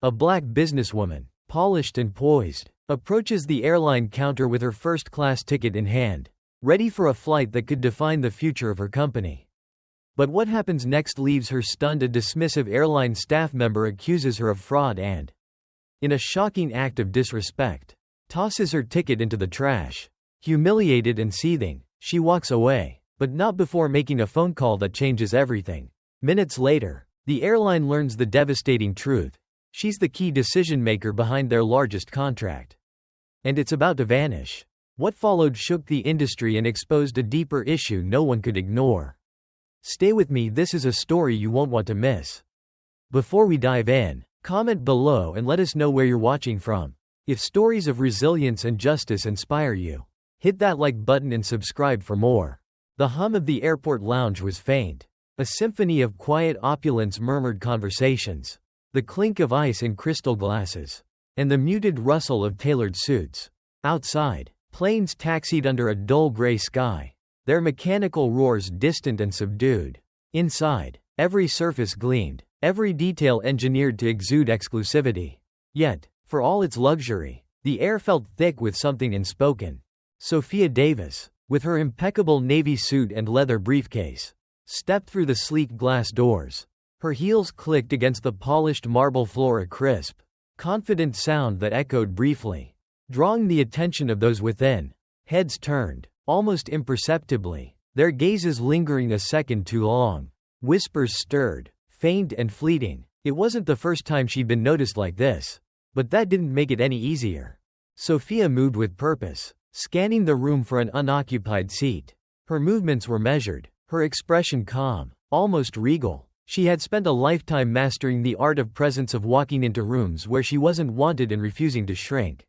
A black businesswoman, polished and poised, approaches the airline counter with her first-class ticket in hand, ready for a flight that could define the future of her company. But what happens next leaves her stunned. A dismissive airline staff member accuses her of fraud and, in a shocking act of disrespect, tosses her ticket into the trash. Humiliated and seething, she walks away, but not before making a phone call that changes everything. Minutes later, the airline learns the devastating truth. She's the key decision-maker behind their largest contract. And it's about to vanish. What followed shook the industry and exposed a deeper issue no one could ignore. Stay with me, this is a story you won't want to miss. Before we dive in, comment below and let us know where you're watching from. If stories of resilience and justice inspire you, hit that like button and subscribe for more. The hum of the airport lounge was faint. A symphony of quiet opulence murmured conversations. The clink of ice in crystal glasses. And the muted rustle of tailored suits. Outside, planes taxied under a dull gray sky. Their mechanical roars distant and subdued. Inside, every surface gleamed, every detail engineered to exude exclusivity. Yet, for all its luxury, the air felt thick with something unspoken. Sophia Davis, with her impeccable navy suit and leather briefcase, stepped through the sleek glass doors. Her heels clicked against the polished marble floor, a crisp, confident sound that echoed briefly, drawing the attention of those within. Heads turned, almost imperceptibly, their gazes lingering a second too long. Whispers stirred, faint and fleeting. It wasn't the first time she'd been noticed like this, but that didn't make it any easier. Sophia moved with purpose, scanning the room for an unoccupied seat. Her movements were measured, her expression calm, almost regal. She had spent a lifetime mastering the art of presence, of walking into rooms where she wasn't wanted and refusing to shrink.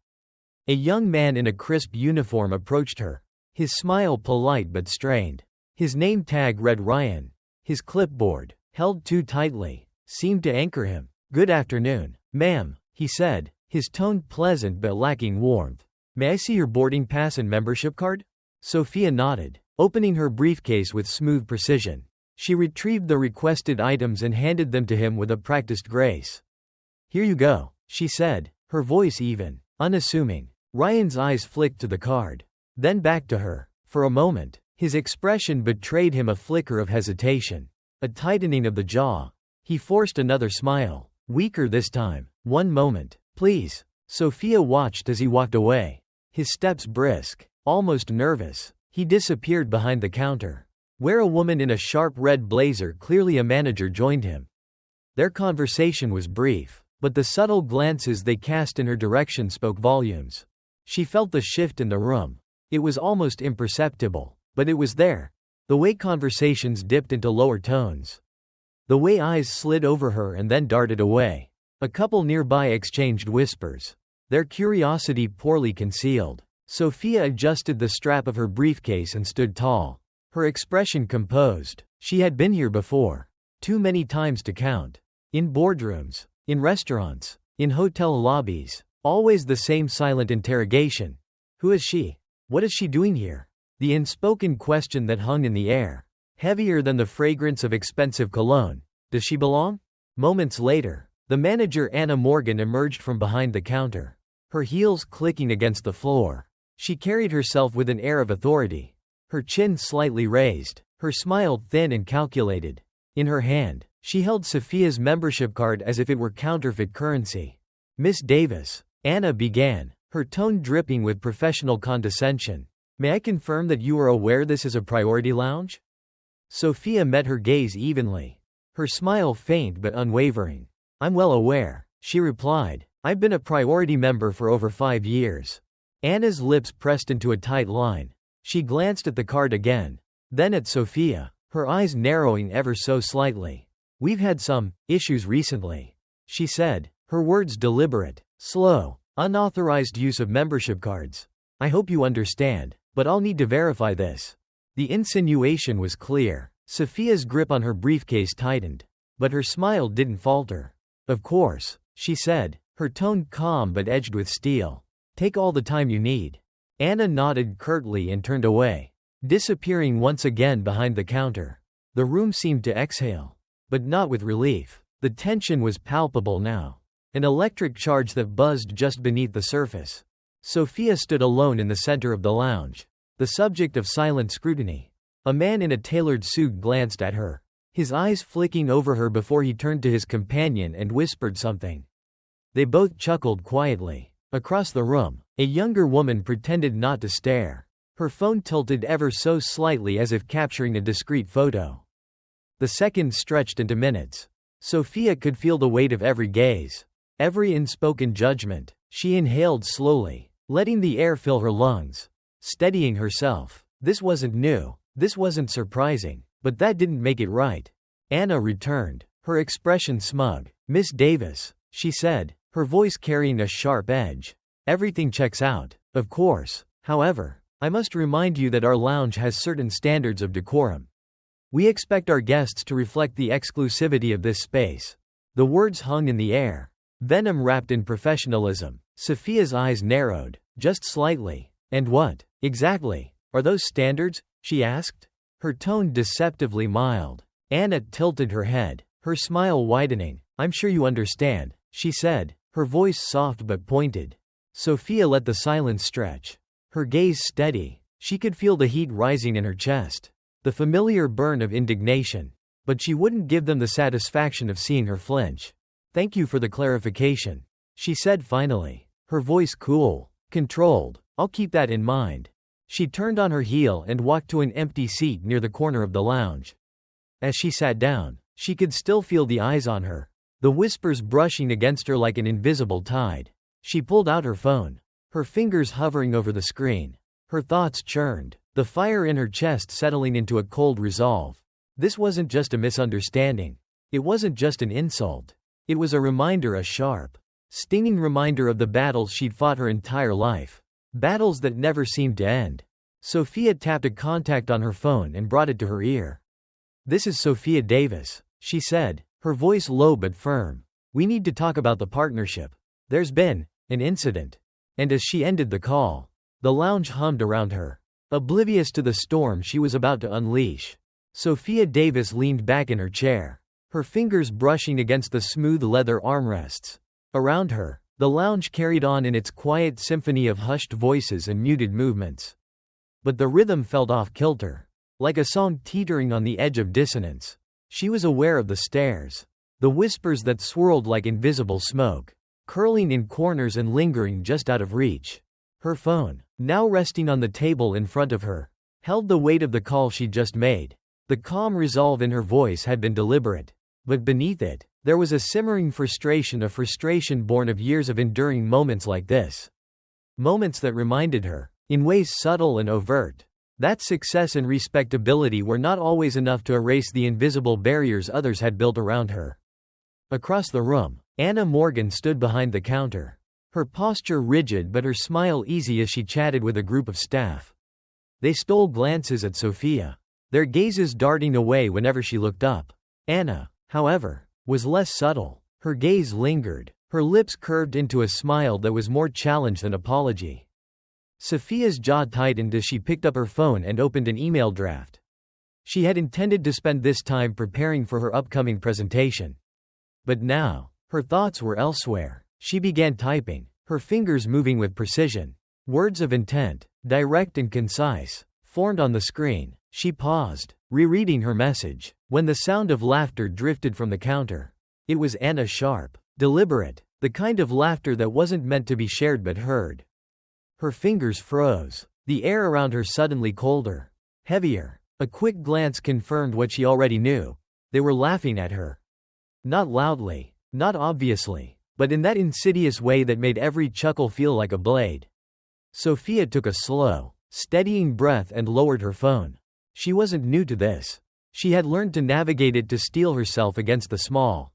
A young man in a crisp uniform approached her, his smile polite but strained. His name tag read Ryan. His clipboard, held too tightly, seemed to anchor him. "Good afternoon, ma'am," he said, his tone pleasant but lacking warmth. "May I see your boarding pass and membership card?" Sophia nodded, opening her briefcase with smooth precision. She retrieved the requested items and handed them to him with a practiced grace. "Here you go," she said, her voice even, unassuming. Ryan's eyes flicked to the card, then back to her. For a moment, his expression betrayed him, a flicker of hesitation, a tightening of the jaw. He forced another smile, weaker this time. "One moment, please." Sophia watched as he walked away, his steps brisk, almost nervous. He disappeared behind the counter, where a woman in a sharp red blazer, clearly a manager, joined him. Their conversation was brief, but the subtle glances they cast in her direction spoke volumes. She felt the shift in the room. It was almost imperceptible, but it was there. The way conversations dipped into lower tones. The way eyes slid over her and then darted away. A couple nearby exchanged whispers, their curiosity poorly concealed. Sophia adjusted the strap of her briefcase and stood tall, her expression composed. She had been here before, too many times to count. In boardrooms, in restaurants, in hotel lobbies, always the same silent interrogation. Who is she? What is she doing here? The unspoken question that hung in the air, heavier than the fragrance of expensive cologne. Does she belong? Moments later, the manager, Anna Morgan, emerged from behind the counter, her heels clicking against the floor. She carried herself with an air of authority, her chin slightly raised, her smile thin and calculated. In her hand, she held Sophia's membership card as if it were counterfeit currency. "Miss Davis," Anna began, her tone dripping with professional condescension, "may I confirm that you are aware this is a priority lounge?" Sophia met her gaze evenly, her smile faint but unwavering. "I'm well aware," she replied. "I've been a priority member for over 5 years." Anna's lips pressed into a tight line. She glanced at the card again, then at Sophia, her eyes narrowing ever so slightly. "We've had some issues recently," she said, her words deliberate, slow. "Unauthorized use of membership cards. I hope you understand, but I'll need to verify this." The insinuation was clear. Sophia's grip on her briefcase tightened, but her smile didn't falter. "Of course," she said, her tone calm but edged with steel. "Take all the time you need." Anna nodded curtly and turned away, disappearing once again behind the counter. The room seemed to exhale, but not with relief. The tension was palpable now. an electric charge that buzzed just beneath the surface. Sophia stood alone in the center of the lounge, the subject of silent scrutiny. A man in a tailored suit glanced at her, his eyes flicking over her before he turned to his companion and whispered something. They both chuckled quietly. Across the room, a younger woman pretended not to stare, her phone tilted ever so slightly as if capturing a discreet photo. The seconds stretched into minutes. Sophia could feel the weight of every gaze, every unspoken judgment. She inhaled slowly, letting the air fill her lungs, steadying herself. This wasn't new, this wasn't surprising, but that didn't make it right. Anna returned, her expression smug. "Miss Davis," she said, her voice carrying a sharp edge. "Everything checks out, of course. However, I must remind you that our lounge has certain standards of decorum. We expect our guests to reflect the exclusivity of this space." The words hung in the air, venom wrapped in professionalism. Sophia's eyes narrowed, just slightly. "And what, exactly, are those standards?" she asked, her tone deceptively mild. Anna tilted her head, her smile widening. "I'm sure you understand," she said, her voice soft but pointed. Sophia let the silence stretch, her gaze steady. She could feel the heat rising in her chest, the familiar burn of indignation, but she wouldn't give them the satisfaction of seeing her flinch. "Thank you for the clarification," she said finally, her voice cool, controlled. "I'll keep that in mind." She turned on her heel and walked to an empty seat near the corner of the lounge. As she sat down, she could still feel the eyes on her, the whispers brushing against her like an invisible tide. She pulled out her phone, her fingers hovering over the screen. Her thoughts churned, the fire in her chest settling into a cold resolve. This wasn't just a misunderstanding. It wasn't just an insult. It was a reminder, a sharp, stinging reminder of the battles she'd fought her entire life. Battles that never seemed to end. Sophia tapped a contact on her phone and brought it to her ear. "This is Sophia Davis," she said, her voice low but firm. "We need to talk about the partnership. There's been an incident." And as she ended the call, the lounge hummed around her, oblivious to the storm she was about to unleash. Sophia Davis leaned back in her chair, her fingers brushing against the smooth leather armrests. Around her, the lounge carried on in its quiet symphony of hushed voices and muted movements. But the rhythm felt off kilter, like a song teetering on the edge of dissonance. She was aware of the stares, the whispers that swirled like invisible smoke, curling in corners and lingering just out of reach. Her phone, now resting on the table in front of her, held the weight of the call she'd just made. The calm resolve in her voice had been deliberate, but beneath it, there was a simmering frustration, a frustration born of years of enduring moments like this. Moments that reminded her, in ways subtle and overt, that success and respectability were not always enough to erase the invisible barriers others had built around her. Across the room, Anna Morgan stood behind the counter, her posture rigid but her smile easy as she chatted with a group of staff. They stole glances at Sophia, their gazes darting away whenever she looked up. Anna, however, was less subtle. Her gaze lingered, her lips curved into a smile that was more challenge than apology. Sophia's jaw tightened as she picked up her phone and opened an email draft. She had intended to spend this time preparing for her upcoming presentation. But now, her thoughts were elsewhere. She began typing, her fingers moving with precision. Words of intent, direct and concise, formed on the screen. She paused, rereading her message, when the sound of laughter drifted from the counter. It was Anna, sharp, deliberate, the kind of laughter that wasn't meant to be shared but heard. Her fingers froze, the air around her suddenly colder, heavier. A quick glance confirmed what she already knew. They were laughing at her. Not loudly, not obviously, but in that insidious way that made every chuckle feel like a blade. Sophia took a slow, steadying breath and lowered her phone. She wasn't new to this. She had learned to navigate it, to steel herself against the small,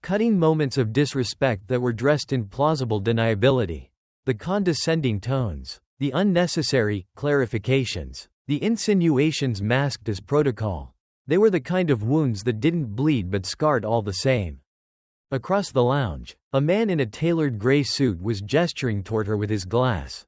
cutting moments of disrespect that were dressed in plausible deniability. The condescending tones, the unnecessary clarifications, the insinuations masked as protocol. They were the kind of wounds that didn't bleed but scarred all the same. Across the lounge, a man in a tailored gray suit was gesturing toward her with his glass.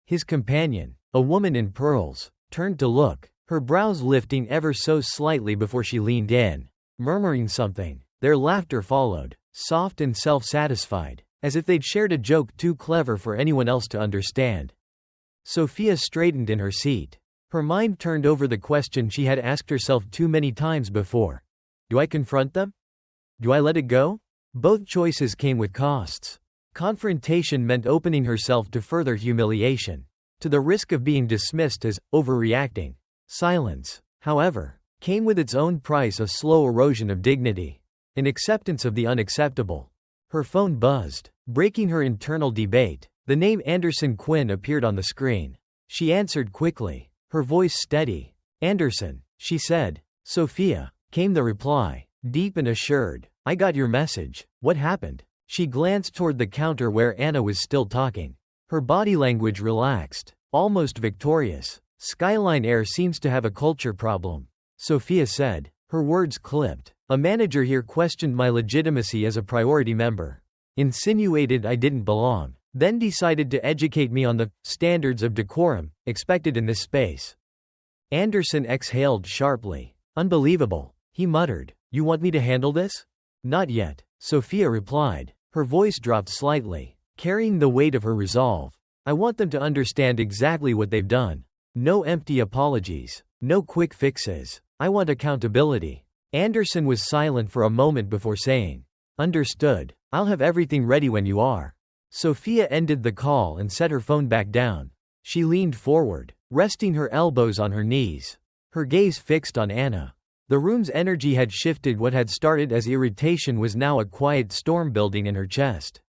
His companion, a woman in pearls, turned to look, her brows lifting ever so slightly before she leaned in, murmuring something. Their laughter followed, soft and self-satisfied, as if they'd shared a joke too clever for anyone else to understand. Sophia straightened in her seat. Her mind turned over the question she had asked herself too many times before. Do I confront them? Do I let it go? Both choices came with costs. Confrontation meant opening herself to further humiliation, to the risk of being dismissed as overreacting. Silence, however, came with its own price, a slow erosion of dignity, an acceptance of the unacceptable. Her phone buzzed, breaking her internal debate. The name Anderson Quinn appeared on the screen. She answered quickly, her voice steady. "Anderson," she said. "Sophia," came the reply, deep and assured. "I got your message. What happened?" She glanced toward the counter where Anna was still talking. Her body language relaxed, almost victorious. "Skyline Air seems to have a culture problem," Sophia said. Her words clipped. "A manager here questioned my legitimacy as a priority member. Insinuated I didn't belong. Then decided to educate me on the standards of decorum expected in this space." Anderson exhaled sharply. "Unbelievable," he muttered. "You want me to handle this?" "Not yet," Sophia replied. Her voice dropped slightly, carrying the weight of her resolve. "I want them to understand exactly what they've done. No empty apologies. No quick fixes. I want accountability." Anderson was silent for a moment before saying, "Understood. I'll have everything ready when you are." Sophia ended the call and set her phone back down. She leaned forward, resting her elbows on her knees, her gaze fixed on Anna. The room's energy had shifted. What had started as irritation was now a quiet storm building in her chest.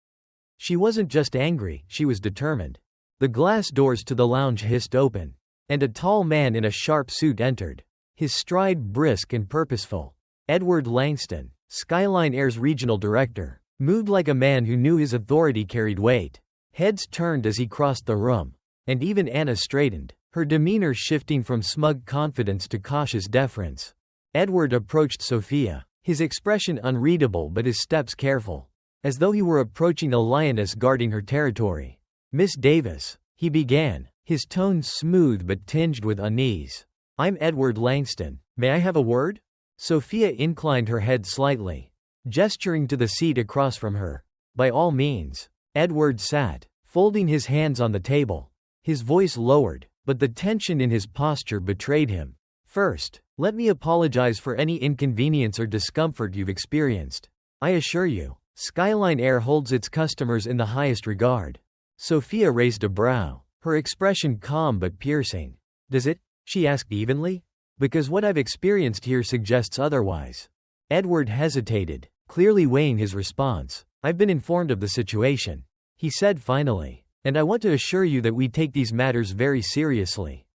She wasn't just angry, she was determined. The glass doors to the lounge hissed open, and a tall man in a sharp suit entered, his stride brisk and purposeful. Edward Langston, Skyline Air's regional director, moved like a man who knew his authority carried weight. Heads turned as he crossed the room, and even Anna straightened, her demeanor shifting from smug confidence to cautious deference. Edward approached Sophia, his expression unreadable but his steps careful, as though he were approaching a lioness guarding her territory. "Miss Davis," he began, his tone smooth but tinged with unease. "I'm Edward Langston. May I have a word?" Sophia inclined her head slightly, gesturing to the seat across from her. "By all means." Edward sat, folding his hands on the table. His voice lowered, but the tension in his posture betrayed him. "First, let me apologize for any inconvenience or discomfort you've experienced. I assure you, Skyline Air holds its customers in the highest regard." Sophia raised a brow, her expression calm but piercing. "Does it?" she asked evenly. "Because what I've experienced here suggests otherwise." Edward hesitated, clearly weighing his response. "I've been informed of the situation," he said finally, "and I want to assure you that we take these matters very seriously."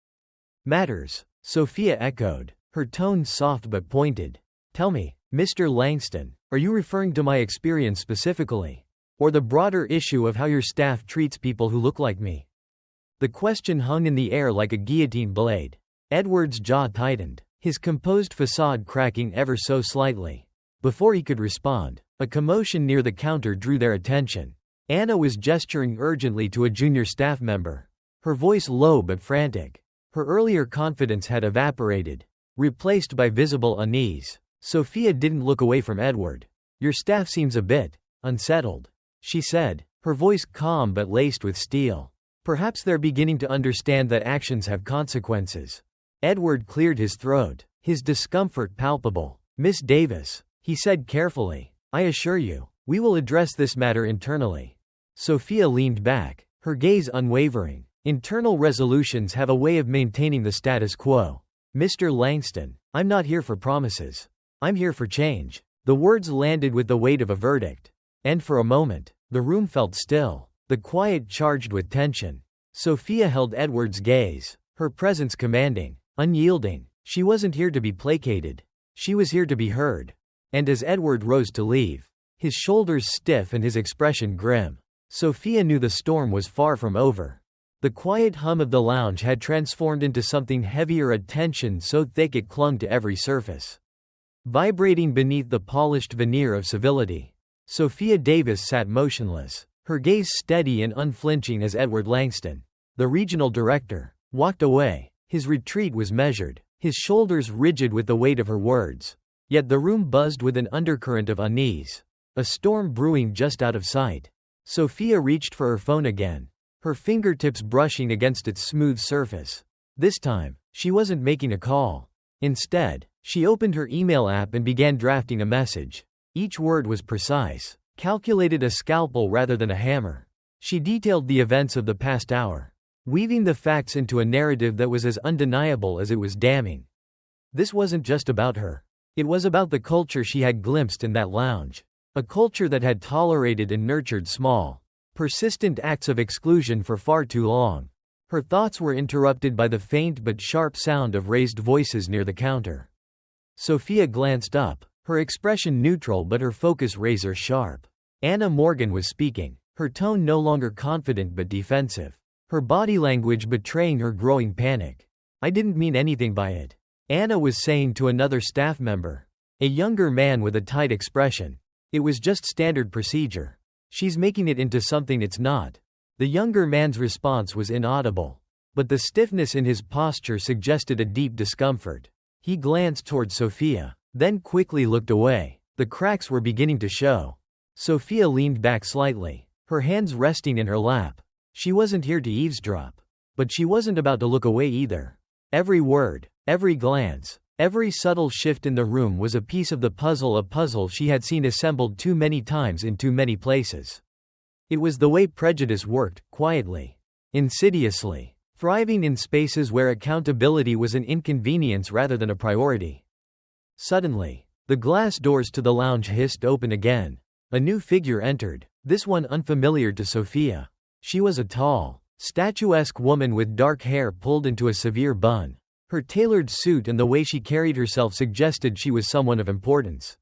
"Matters?" Sophia echoed, her tone soft but pointed. "Tell me, Mr. Langston, are you referring to my experience specifically? Or the broader issue of how your staff treats people who look like me?" The question hung in the air like a guillotine blade. Edward's jaw tightened, his composed facade cracking ever so slightly. Before he could respond, a commotion near the counter drew their attention. Anna was gesturing urgently to a junior staff member, her voice low but frantic. Her earlier confidence had evaporated, replaced by visible unease. Sophia didn't look away from Edward. "Your staff seems a bit unsettled," she said, her voice calm but laced with steel. "Perhaps they're beginning to understand that actions have consequences." Edward cleared his throat, his discomfort palpable. "Miss Davis," he said carefully, "I assure you, we will address this matter internally." Sophia leaned back, her gaze unwavering. "Internal resolutions have a way of maintaining the status quo. Mr. Langston, I'm not here for promises. I'm here for change." The words landed with the weight of a verdict. And for a moment, the room felt still, the quiet charged with tension. Sophia held Edward's gaze, her presence commanding, unyielding. She wasn't here to be placated. She was here to be heard. And as Edward rose to leave, his shoulders stiff and his expression grim, Sophia knew the storm was far from over. The quiet hum of the lounge had transformed into something heavier, a tension so thick it clung to every surface, vibrating beneath the polished veneer of civility. Sophia Davis sat motionless, her gaze steady and unflinching as Edward Langston, the regional director, walked away. His retreat was measured, his shoulders rigid with the weight of her words. Yet the room buzzed with an undercurrent of unease. a storm brewing just out of sight. Sophia reached for her phone again, her fingertips brushing against its smooth surface. This time, she wasn't making a call. Instead, she opened her email app and began drafting a message. Each word was precise, calculated a scalpel rather than a hammer. She detailed the events of the past hour, weaving the facts into a narrative that was as undeniable as it was damning. This wasn't just about her. It was about the culture she had glimpsed in that lounge. A culture that had tolerated and nurtured small, persistent acts of exclusion for far too long. Her thoughts were interrupted by the faint but sharp sound of raised voices near the counter. Sophia glanced up, her expression neutral but her focus razor sharp. Anna Morgan was speaking, her tone no longer confident but defensive, her body language betraying her growing panic. "I didn't mean anything by it," Anna was saying to another staff member, a younger man with a tight expression. "It was just standard procedure. She's making it into something it's not." The younger man's response was inaudible, but the stiffness in his posture suggested a deep discomfort. He glanced toward Sophia, then quickly looked away. The cracks were beginning to show. Sophia leaned back slightly, her hands resting in her lap. She wasn't here to eavesdrop, but she wasn't about to look away either. Every word, every glance, every subtle shift in the room was a piece of the puzzle, a puzzle she had seen assembled too many times in too many places. It was the way prejudice worked, quietly, insidiously, thriving in spaces where accountability was an inconvenience rather than a priority. Suddenly, the glass doors to the lounge hissed open again. A new figure entered, this one unfamiliar to Sophia. She was a tall, statuesque woman with dark hair pulled into a severe bun. Her tailored suit and the way she carried herself suggested she was someone of importance.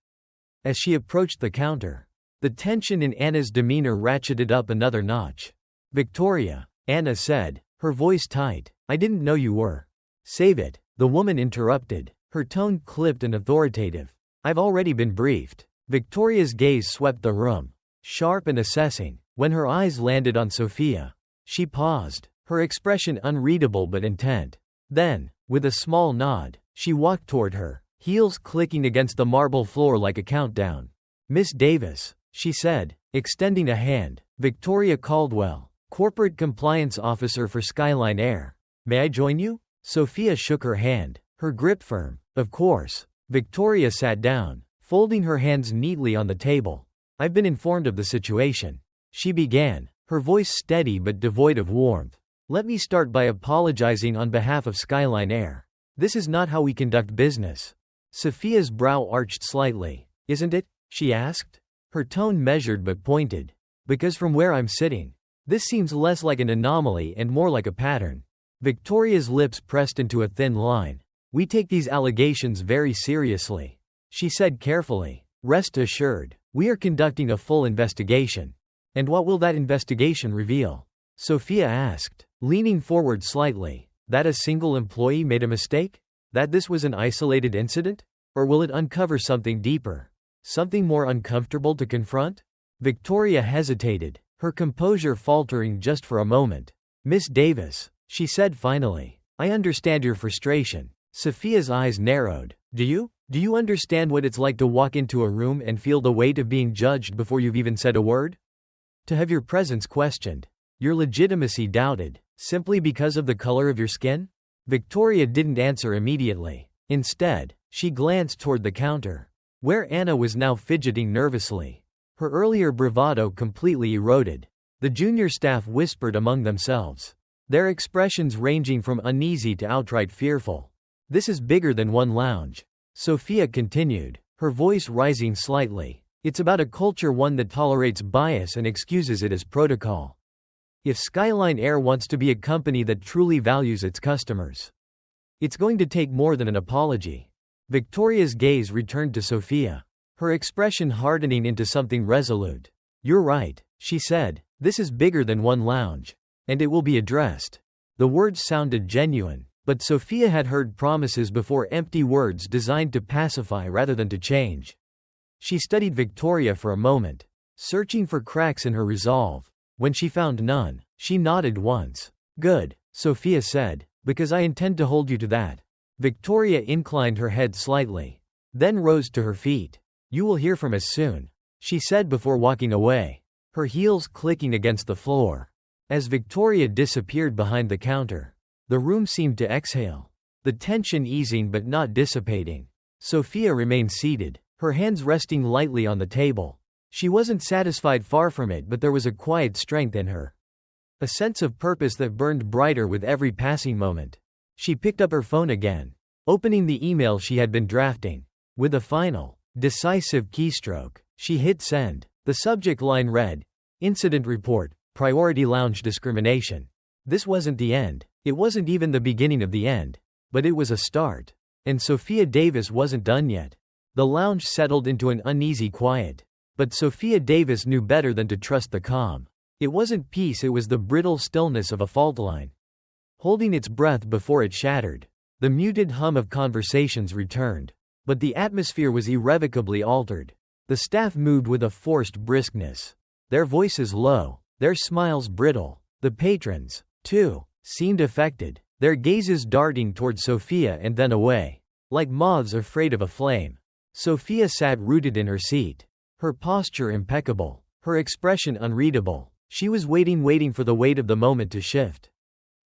As she approached the counter, the tension in Anna's demeanor ratcheted up another notch. "Victoria," Anna said, her voice tight, "I didn't know you were." "Save it," the woman interrupted, her tone clipped and authoritative. "I've already been briefed." Victoria's gaze swept the room, sharp and assessing. When her eyes landed on Sophia, she paused, her expression unreadable but intent. Then, with a small nod, she walked toward her, heels clicking against the marble floor like a countdown. "Miss Davis," she said, extending a hand. "Victoria Caldwell, Corporate Compliance Officer for Skyline Air. May I join you?" Sophia shook her hand, her grip firm. "Of course." Victoria sat down, folding her hands neatly on the table. "I've been informed of the situation," she began, her voice steady but devoid of warmth. "Let me start by apologizing on behalf of Skyline Air. This is not how we conduct business." Sophia's brow arched slightly. "Isn't it?" she asked, her tone measured but pointed. "Because from where I'm sitting, this seems less like an anomaly and more like a pattern." Victoria's lips pressed into a thin line. "We take these allegations very seriously," she said carefully. "Rest assured, we are conducting a full investigation." "And what will that investigation reveal?" Sophia asked, leaning forward slightly. "That a single employee made a mistake? That this was an isolated incident? Or will it uncover something deeper? Something more uncomfortable to confront?" Victoria hesitated, her composure faltering just for a moment. "Miss Davis," she said finally, "I understand your frustration." Sophia's eyes narrowed. Do you understand what it's like to walk into a room and feel the weight of being judged before you've even said a word? To have your presence questioned, your legitimacy doubted, simply because of the color of your skin?" Victoria didn't answer immediately. Instead, she glanced toward the counter, where Anna was now fidgeting nervously. Her earlier bravado completely eroded. The junior staff whispered among themselves, their expressions ranging from uneasy to outright fearful. "This is bigger than one lounge," Sophia continued, her voice rising slightly. "It's about a culture, one that tolerates bias and excuses it as protocol. If Skyline Air wants to be a company that truly values its customers, it's going to take more than an apology." Victoria's gaze returned to Sophia, her expression hardening into something resolute. "You're right," she said, "this is bigger than one lounge. And it will be addressed." The words sounded genuine, but Sophia had heard promises before, empty words designed to pacify rather than to change. She studied Victoria for a moment, searching for cracks in her resolve. When she found none, she nodded once. "Good," Sophia said, "because I intend to hold you to that." Victoria inclined her head slightly, then rose to her feet. "You will hear from us soon." she said before walking away, her heels clicking against the floor. As Victoria disappeared behind the counter, the room seemed to exhale, the tension easing but not dissipating. Sophia remained seated, her hands resting lightly on the table. She wasn't satisfied, far from it, but there was a quiet strength in her. A sense of purpose that burned brighter with every passing moment. She picked up her phone again, opening the email she had been drafting. With a final, decisive keystroke, she hit send. The subject line read, "Incident Report, Priority Lounge Discrimination." This wasn't the end. It wasn't even the beginning of the end. But it was a start. And Sophia Davis wasn't done yet. The lounge settled into an uneasy quiet. But Sophia Davis knew better than to trust the calm. It wasn't peace, it was the brittle stillness of a fault line, holding its breath before it shattered. The muted hum of conversations returned. But the atmosphere was irrevocably altered. The staff moved with a forced briskness, their voices low, their smiles brittle. The patrons, too, seemed affected, their gazes darting toward Sophia and then away, like moths afraid of a flame. Sophia sat rooted in her seat, her posture impeccable, her expression unreadable. She was waiting for the weight of the moment to shift,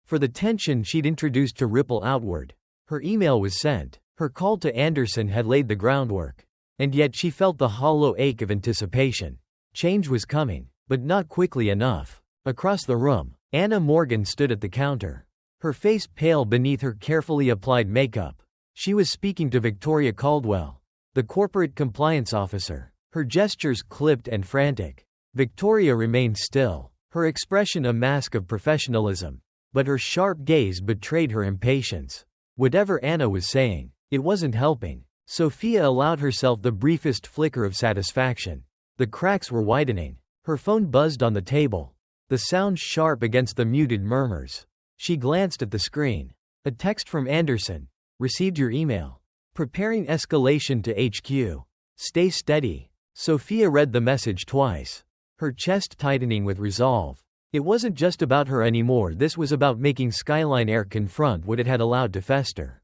for the tension she'd introduced to ripple outward. Her email was sent, her call to Anderson had laid the groundwork. And yet she felt the hollow ache of anticipation. Change was coming, but not quickly enough. Across the room, Anna Morgan stood at the counter, her face pale beneath her carefully applied makeup. She was speaking to Victoria Caldwell, the corporate compliance officer, her gestures clipped and frantic. Victoria remained still, her expression a mask of professionalism, but her sharp gaze betrayed her impatience. Whatever Anna was saying, it wasn't helping. Sophia allowed herself the briefest flicker of satisfaction. The cracks were widening. Her phone buzzed on the table, the sound sharp against the muted murmurs. She glanced at the screen. A text from Anderson. "Received your email. Preparing escalation to HQ. Stay steady." Sophia read the message twice, her chest tightening with resolve. It wasn't just about her anymore, this was about making Skyline Air confront what it had allowed to fester.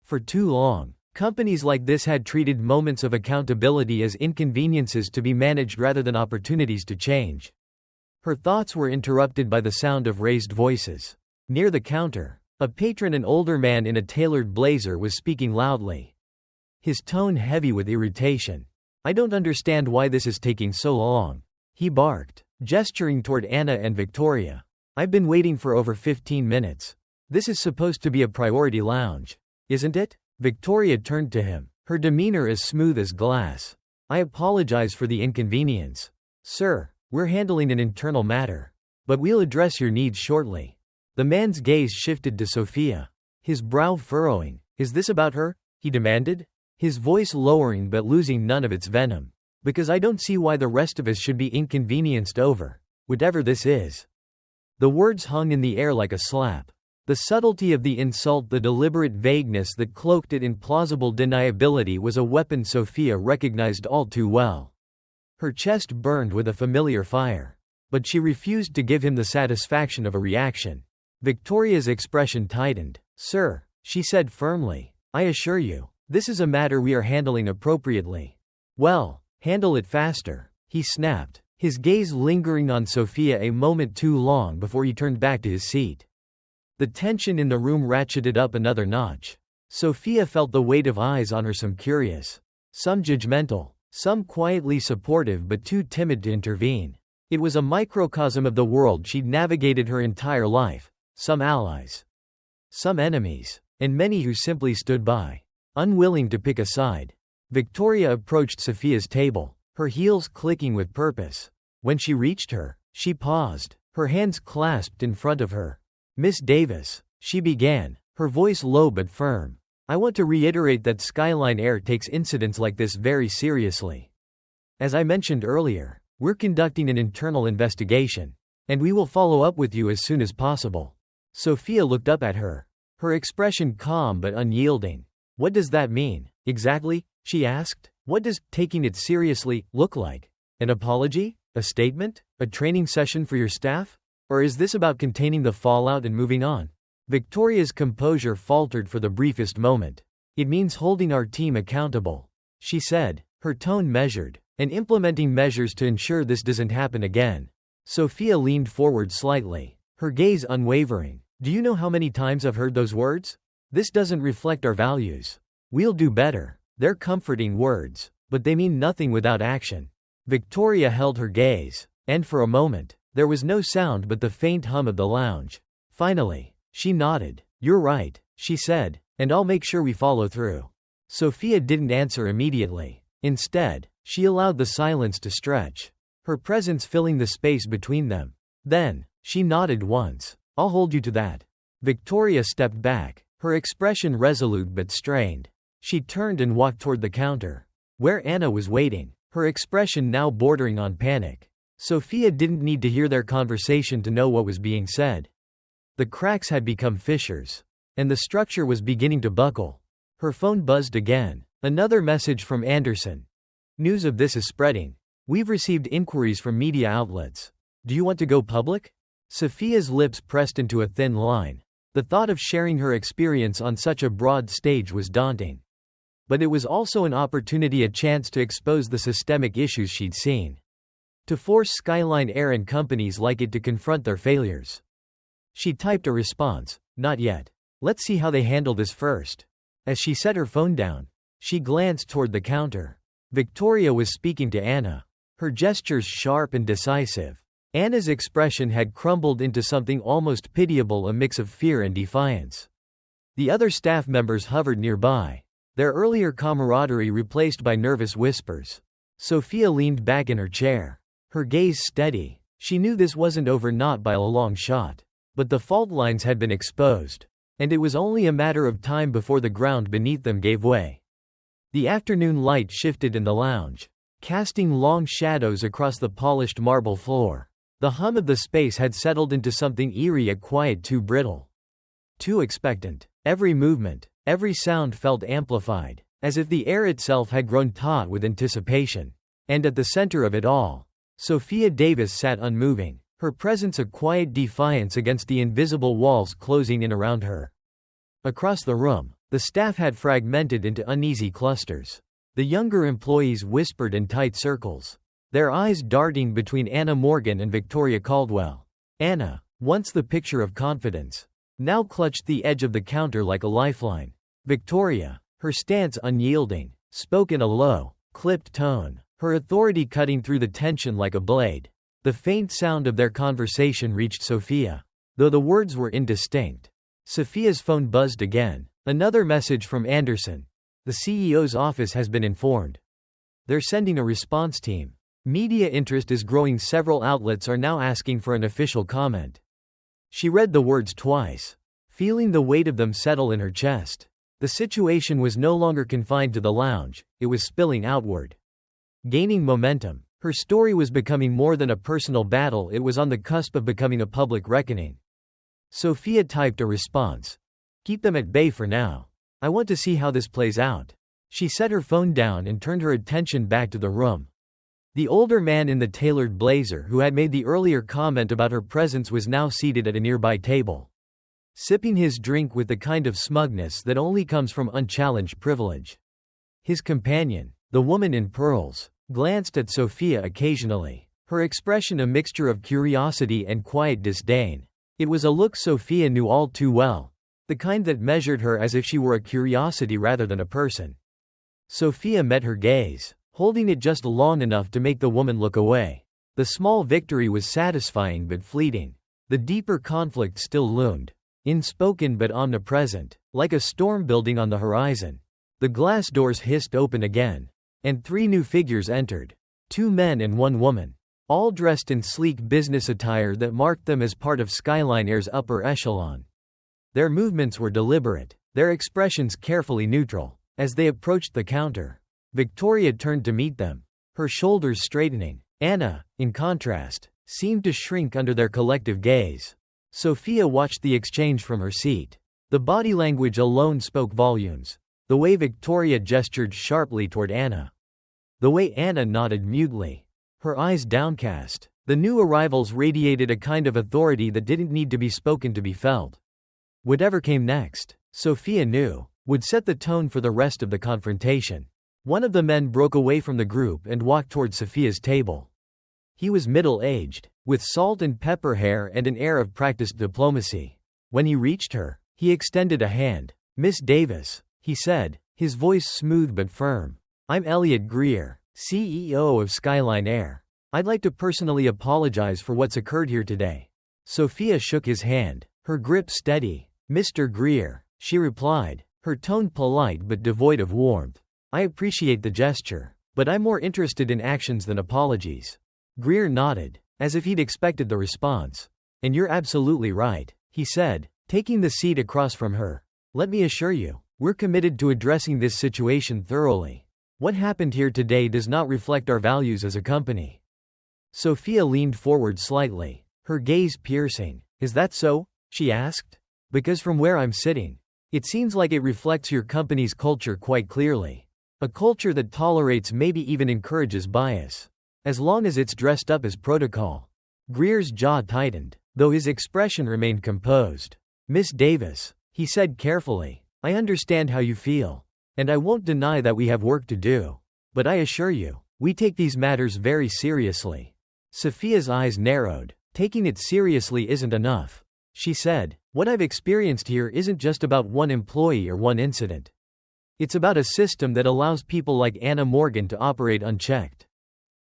For too long, companies like this had treated moments of accountability as inconveniences to be managed rather than opportunities to change. Her thoughts were interrupted by the sound of raised voices. Near the counter, a patron, an older man in a tailored blazer, was speaking loudly, his tone heavy with irritation. "I don't understand why this is taking so long," he barked, gesturing toward Anna and Victoria. "I've been waiting for over 15 minutes. This is supposed to be a priority lounge, isn't it?" Victoria turned to him, her demeanor as smooth as glass. "I apologize for the inconvenience. Sir, we're handling an internal matter. But we'll address your needs shortly." The man's gaze shifted to Sophia, his brow furrowing. "Is this about her?" he demanded, his voice lowering but losing none of its venom. "Because I don't see why the rest of us should be inconvenienced over whatever this is." The words hung in the air like a slap. The subtlety of the insult, the deliberate vagueness that cloaked it in plausible deniability, was a weapon Sophia recognized all too well. Her chest burned with a familiar fire. But she refused to give him the satisfaction of a reaction. Victoria's expression tightened. "Sir," she said firmly, "I assure you, this is a matter we are handling appropriately." "Well, handle it faster," he snapped, his gaze lingering on Sophia a moment too long before he turned back to his seat. The tension in the room ratcheted up another notch. Sophia felt the weight of eyes on her, some curious, some judgmental, some quietly supportive but too timid to intervene. It was a microcosm of the world she'd navigated her entire life. Some allies, some enemies, and many who simply stood by, unwilling to pick a side. Victoria approached Sophia's table, her heels clicking with purpose. When she reached her, she paused, her hands clasped in front of her. "Miss Davis," she began, her voice low but firm, "I want to reiterate that Skyline Air takes incidents like this very seriously. As I mentioned earlier, we're conducting an internal investigation, and we will follow up with you as soon as possible." Sophia looked up at her, her expression calm but unyielding. "What does that mean, exactly?" she asked. "What does taking it seriously look like? An apology? A statement? A training session for your staff? Or is this about containing the fallout and moving on?" Victoria's composure faltered for the briefest moment. "It means holding our team accountable," she said, her tone measured. and implementing measures to ensure this doesn't happen again. Sophia leaned forward slightly, her gaze unwavering. Do you know how many times I've heard those words? This doesn't reflect our values. We'll do better. They're comforting words, but they mean nothing without action. Victoria held her gaze, and for a moment, there was no sound but the faint hum of the lounge. Finally, she nodded. You're right, she said, and I'll make sure we follow through. Sophia didn't answer immediately. Instead, she allowed the silence to stretch, her presence filling the space between them. Then, she nodded once. I'll hold you to that. Victoria stepped back, her expression resolute but strained. She turned and walked toward the counter, where Anna was waiting, her expression now bordering on panic. Sophia didn't need to hear their conversation to know what was being said. The cracks had become fissures, and the structure was beginning to buckle. Her phone buzzed again. Another message from Anderson. News of this is spreading. We've received inquiries from media outlets. Do you want to go public? Sophia's lips pressed into a thin line. The thought of sharing her experience on such a broad stage was daunting. But it was also an opportunity, a chance to expose the systemic issues she'd seen. To force Skyline Air and companies like it to confront their failures. She typed a response. Not yet. Let's see how they handle this first. As she set her phone down, she glanced toward the counter. Victoria was speaking to Anna, her gestures sharp and decisive. Anna's expression had crumbled into something almost pitiable, a mix of fear and defiance. The other staff members hovered nearby, their earlier camaraderie replaced by nervous whispers. Sophia leaned back in her chair, her gaze steady. She knew this wasn't over, not by a long shot. But the fault lines had been exposed, and it was only a matter of time before the ground beneath them gave way. The afternoon light shifted in the lounge, casting long shadows across the polished marble floor. The hum of the space had settled into something eerie, a quiet too brittle, too expectant. Every movement, every sound felt amplified, as if the air itself had grown taut with anticipation. And at the center of it all, Sophia Davis sat unmoving, her presence a quiet defiance against the invisible walls closing in around her. Across the room, the staff had fragmented into uneasy clusters. The younger employees whispered in tight circles, their eyes darting between Anna Morgan and Victoria Caldwell. Anna, once the picture of confidence, now clutched the edge of the counter like a lifeline. Victoria, her stance unyielding, spoke in a low, clipped tone, her authority cutting through the tension like a blade. The faint sound of their conversation reached Sophia, though the words were indistinct. Sophia's phone buzzed again. Another message from Anderson. The CEO's office has been informed. They're sending a response team. Media interest is growing. Several outlets are now asking for an official comment. She read the words twice, feeling the weight of them settle in her chest. The situation was no longer confined to the lounge, it was spilling outward. Gaining momentum, her story was becoming more than a personal battle, it was on the cusp of becoming a public reckoning. Sophia typed a response. Keep them at bay for now. I want to see how this plays out. She set her phone down and turned her attention back to the room. The older man in the tailored blazer who had made the earlier comment about her presence was now seated at a nearby table, sipping his drink with the kind of smugness that only comes from unchallenged privilege. His companion, the woman in pearls, glanced at Sophia occasionally, her expression a mixture of curiosity and quiet disdain. It was a look Sophia knew all too well, the kind that measured her as if she were a curiosity rather than a person. Sophia met her gaze, holding it just long enough to make the woman look away. The small victory was satisfying but fleeting. The deeper conflict still loomed, unspoken but omnipresent, like a storm building on the horizon. The glass doors hissed open again, and 3 new figures entered. 2 men and 1 woman, all dressed in sleek business attire that marked them as part of Skyline Air's upper echelon. Their movements were deliberate, their expressions carefully neutral. As they approached the counter, Victoria turned to meet them, her shoulders straightening. Anna, in contrast, seemed to shrink under their collective gaze. Sophia watched the exchange from her seat. The body language alone spoke volumes. The way Victoria gestured sharply toward Anna. The way Anna nodded mutely, her eyes downcast. The new arrivals radiated a kind of authority that didn't need to be spoken to be felt. Whatever came next, Sophia knew, would set the tone for the rest of the confrontation. One of the men broke away from the group and walked toward Sophia's table. He was middle-aged, with salt and pepper hair and an air of practiced diplomacy. When he reached her, he extended a hand. "Miss Davis," he said, his voice smooth but firm. "I'm Elliot Greer, CEO of Skyline Air. I'd like to personally apologize for what's occurred here today." Sophia shook his hand, her grip steady. "Mr. Greer," she replied, her tone polite but devoid of warmth. "I appreciate the gesture, but I'm more interested in actions than apologies." Greer nodded, as if he'd expected the response. "And you're absolutely right," he said, taking the seat across from her. "Let me assure you, we're committed to addressing this situation thoroughly. What happened here today does not reflect our values as a company." Sophia leaned forward slightly, her gaze piercing. "Is that so?" she asked. "Because from where I'm sitting, it seems like it reflects your company's culture quite clearly. A culture that tolerates, maybe even encourages bias, as long as it's dressed up as protocol." Greer's jaw tightened, though his expression remained composed. "Miss Davis," he said carefully, "I understand how you feel, and I won't deny that we have work to do. But I assure you, we take these matters very seriously." Sophia's eyes narrowed. "Taking it seriously isn't enough," she said. "What I've experienced here isn't just about one employee or one incident. It's about a system that allows people like Anna Morgan to operate unchecked.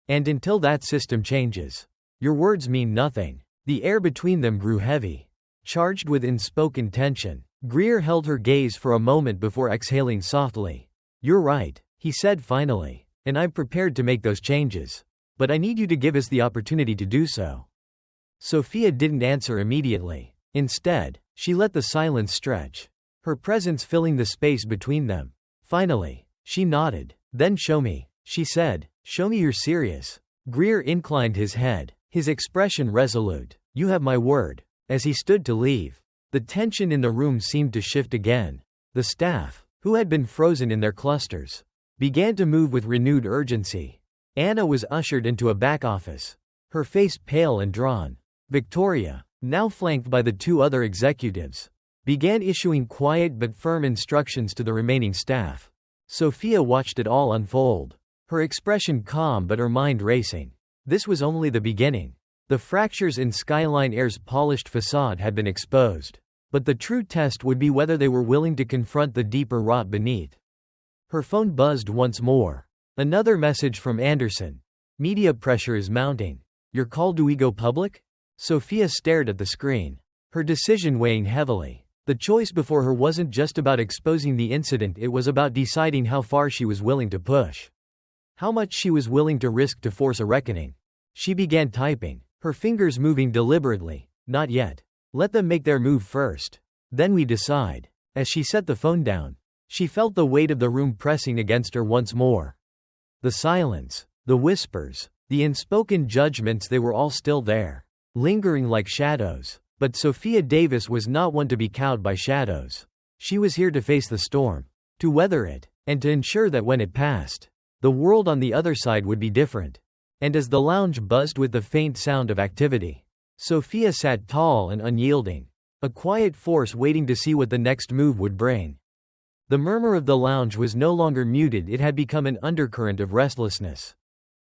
And until that system changes, your words mean nothing." The air between them grew heavy, charged with unspoken tension. Greer held her gaze for a moment before exhaling softly. "You're right," he said finally, "and I'm prepared to make those changes. But I need you to give us the opportunity to do so." Sophia didn't answer immediately. Instead, she let the silence stretch, her presence filling the space between them. Finally, she nodded. "Then show me," she said. "Show me you're serious." Greer inclined his head, his expression resolute. "You have my word." As he stood to leave, the tension in the room seemed to shift again. The staff, who had been frozen in their clusters, began to move with renewed urgency. Anna was ushered into a back office, her face pale and drawn. Victoria, now flanked by the two other executives, began issuing quiet but firm instructions to the remaining staff. Sophia watched it all unfold, her expression calm but her mind racing. This was only the beginning. The fractures in Skyline Air's polished facade had been exposed, but the true test would be whether they were willing to confront the deeper rot beneath. Her phone buzzed once more. Another message from Anderson. "Media pressure is mounting. Your call, do we go public?" Sophia stared at the screen, her decision weighing heavily. The choice before her wasn't just about exposing the incident, it was about deciding how far she was willing to push. How much she was willing to risk to force a reckoning. She began typing, her fingers moving deliberately. "Not yet. Let them make their move first. Then we decide." As she set the phone down, she felt the weight of the room pressing against her once more. The silence, the whispers, the unspoken judgments, they were all still there, lingering like shadows. But Sophia Davis was not one to be cowed by shadows. She was here to face the storm, to weather it, and to ensure that when it passed, the world on the other side would be different. And as the lounge buzzed with the faint sound of activity, Sophia sat tall and unyielding, a quiet force waiting to see what the next move would bring. The murmur of the lounge was no longer muted, it had become an undercurrent of restlessness.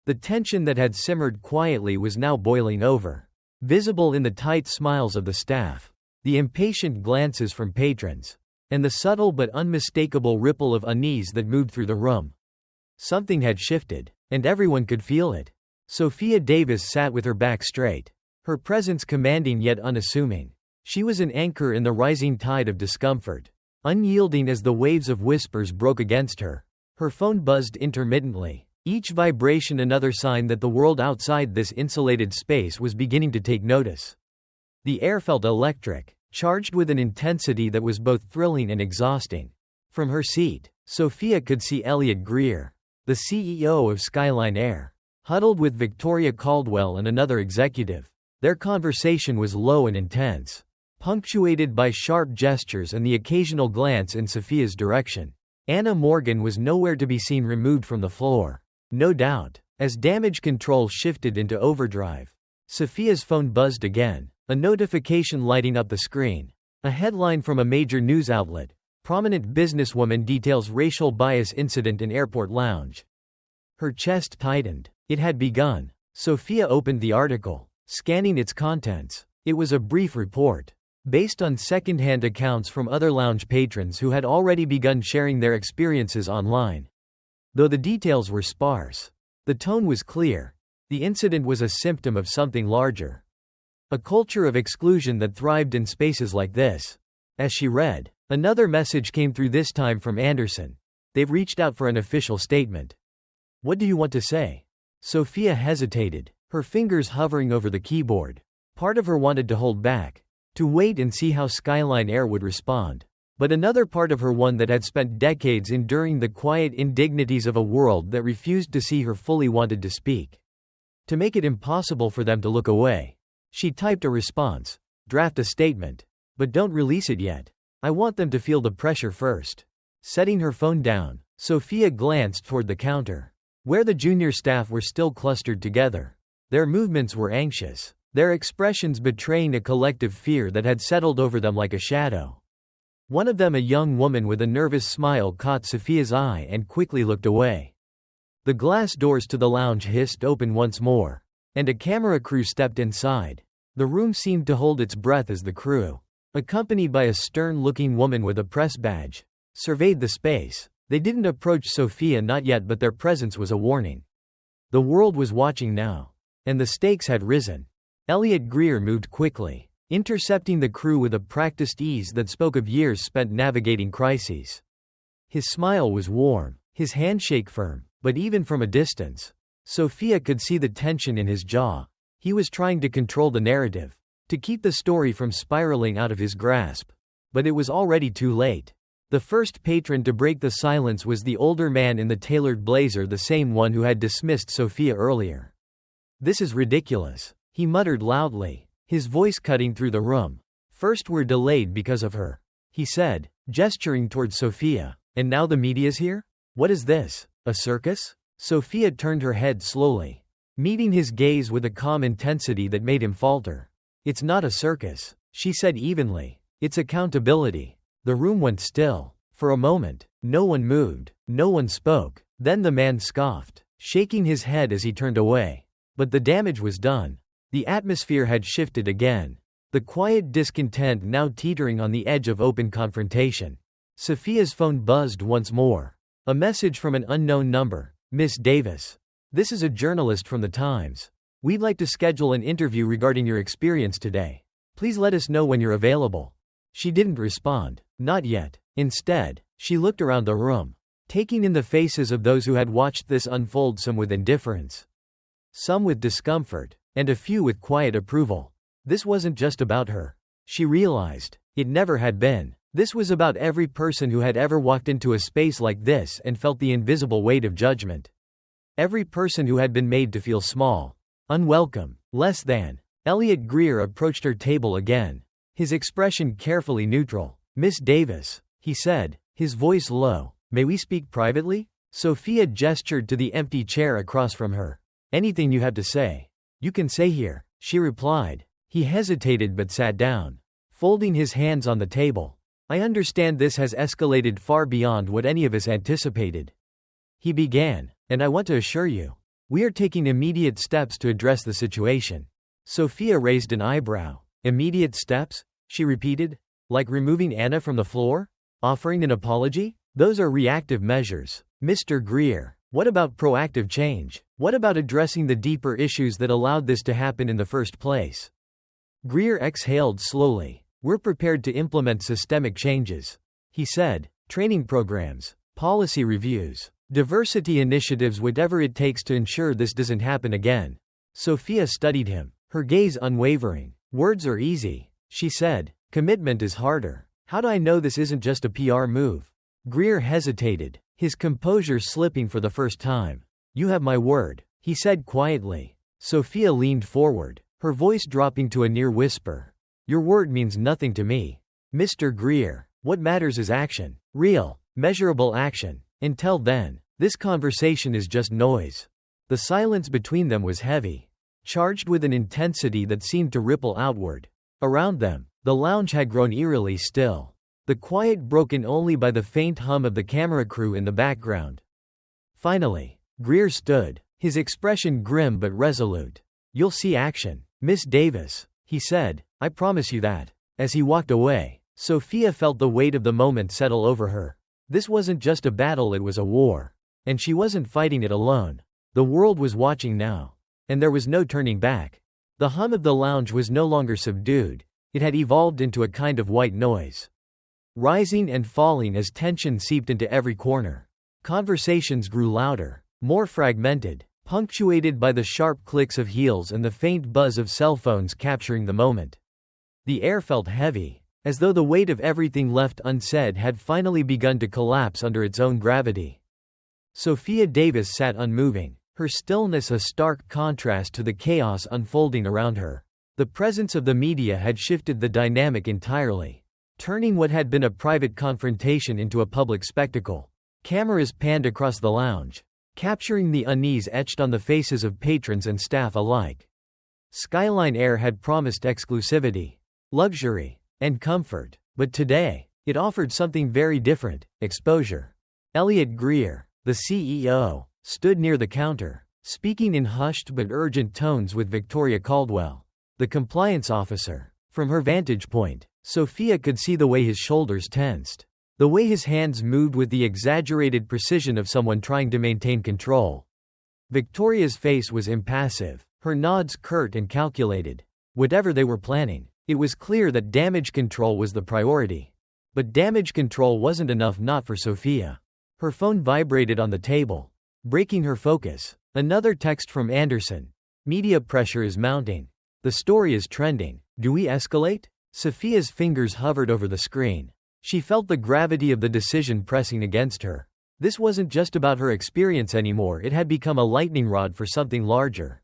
The tension that had simmered quietly was now boiling over, visible in the tight smiles of the staff, the impatient glances from patrons, and the subtle but unmistakable ripple of unease that moved through the room. Something had shifted, and everyone could feel it. Sophia Davis sat with her back straight, her presence commanding yet unassuming. She was an anchor in the rising tide of discomfort, unyielding as the waves of whispers broke against her. Her phone buzzed intermittently, each vibration another sign that the world outside this insulated space was beginning to take notice. The air felt electric, charged with an intensity that was both thrilling and exhausting. From her seat, Sophia could see Elliot Greer, the CEO of Skyline Air, huddled with Victoria Caldwell and another executive. Their conversation was low and intense, punctuated by sharp gestures and the occasional glance in Sophia's direction. Anna Morgan was nowhere to be seen, removed from the floor. No doubt, as damage control shifted into overdrive. Sophia's phone buzzed again, a notification lighting up the screen. A headline from a major news outlet. Prominent businesswoman details racial bias incident in airport lounge. Her chest tightened. It had begun. Sophia opened the article, scanning its contents. It was a brief report, based on second-hand accounts from other lounge patrons who had already begun sharing their experiences online. Though the details were sparse, the tone was clear. The incident was a symptom of something larger. A culture of exclusion that thrived in spaces like this. As she read, another message came through, this time from Anderson. They've reached out for an official statement. What do you want to say? Sophia hesitated, her fingers hovering over the keyboard. Part of her wanted to hold back, to wait and see how Skyline Air would respond. But another part of her, one that had spent decades enduring the quiet indignities of a world that refused to see her, fully wanted to speak. To make it impossible for them to look away. She typed a response. Draft a statement. But don't release it yet. I want them to feel the pressure first. Setting her phone down, Sophia glanced toward the counter, where the junior staff were still clustered together. Their movements were anxious, their expressions betraying a collective fear that had settled over them like a shadow. One of them, a young woman with a nervous smile, caught Sophia's eye and quickly looked away. The glass doors to the lounge hissed open once more, and a camera crew stepped inside. The room seemed to hold its breath as the crew, accompanied by a stern-looking woman with a press badge, surveyed the space. They didn't approach Sophia, not yet, but their presence was a warning. The world was watching now, and the stakes had risen. Elliot Greer moved quickly, intercepting the crew with a practiced ease that spoke of years spent navigating crises. His smile was warm, his handshake firm, but even from a distance, Sophia could see the tension in his jaw. He was trying to control the narrative, to keep the story from spiraling out of his grasp. But it was already too late. The first patron to break the silence was the older man in the tailored blazer, the same one who had dismissed Sophia earlier. This is ridiculous, he muttered loudly, his voice cutting through the room. First we're delayed because of her, he said, gesturing toward Sophia. And now the media's here? What is this, a circus? Sophia turned her head slowly, meeting his gaze with a calm intensity that made him falter. It's not a circus, she said evenly. It's accountability. The room went still. For a moment, no one moved, no one spoke. Then the man scoffed, shaking his head as he turned away. But the damage was done. The atmosphere had shifted again. The quiet discontent now teetering on the edge of open confrontation. Sophia's phone buzzed once more. A message from an unknown number. Miss Davis. This is a journalist from the Times. We'd like to schedule an interview regarding your experience today. Please let us know when you're available. She didn't respond. Not yet. Instead, she looked around the room, taking in the faces of those who had watched this unfold, some with indifference, some with discomfort, and a few with quiet approval. This wasn't just about her. She realized. It never had been. This was about every person who had ever walked into a space like this and felt the invisible weight of judgment. Every person who had been made to feel small, unwelcome, less than. Elliot Greer approached her table again, his expression carefully neutral. Miss Davis, he said, his voice low. May we speak privately? Sophia gestured to the empty chair across from her. Anything you have to say, you can say here, she replied. He hesitated but sat down, folding his hands on the table. I understand this has escalated far beyond what any of us anticipated. He began, and I want to assure you, we are taking immediate steps to address the situation. Sophia raised an eyebrow. Immediate steps? She repeated. Like removing Anna from the floor? Offering an apology? Those are reactive measures. Mr. Greer, what about proactive change? What about addressing the deeper issues that allowed this to happen in the first place? Greer exhaled slowly. We're prepared to implement systemic changes, he said. Training programs, policy reviews, diversity initiatives, whatever it takes to ensure this doesn't happen again. Sophia studied him, her gaze unwavering. Words are easy, she said. Commitment is harder. How do I know this isn't just a PR move? Greer hesitated, his composure slipping for the first time. You have my word, he said quietly. Sophia leaned forward, her voice dropping to a near whisper. Your word means nothing to me. Mr. Greer, what matters is action. Real, measurable action. Until then, this conversation is just noise. The silence between them was heavy, charged with an intensity that seemed to ripple outward. Around them, the lounge had grown eerily still. the quiet broken only by the faint hum of the camera crew in the background. Finally, Greer stood, his expression grim but resolute. "You'll see action, Miss Davis," he said, "I promise you that." As he walked away, Sophia felt the weight of the moment settle over her. This wasn't just a battle, it was a war. And she wasn't fighting it alone. The world was watching now. And there was no turning back. The hum of the lounge was no longer subdued. It had evolved into a kind of white noise, rising and falling as tension seeped into every corner. Conversations grew louder, more fragmented, punctuated by the sharp clicks of heels and the faint buzz of cell phones capturing the moment. The air felt heavy, as though the weight of everything left unsaid had finally begun to collapse under its own gravity. Sophia Davis sat unmoving, her stillness a stark contrast to the chaos unfolding around her. The presence of the media had shifted the dynamic entirely, turning what had been a private confrontation into a public spectacle. Cameras panned across the lounge, capturing the unease etched on the faces of patrons and staff alike. Skyline Air had promised exclusivity, luxury, and comfort, but today, it offered something very different: exposure. Elliot Greer, the CEO, stood near the counter, speaking in hushed but urgent tones with Victoria Caldwell, the compliance officer. From her vantage point, Sophia could see the way his shoulders tensed, the way his hands moved with the exaggerated precision of someone trying to maintain control. Victoria's face was impassive, her nods curt and calculated. Whatever they were planning, it was clear that damage control was the priority. But damage control wasn't enough, not for Sophia. Her phone vibrated on the table, breaking her focus. Another text from Anderson. "Media pressure is mounting. The story is trending. Do we escalate?" Sophia's fingers hovered over the screen. She felt the gravity of the decision pressing against her. This wasn't just about her experience anymore, it had become a lightning rod for something larger.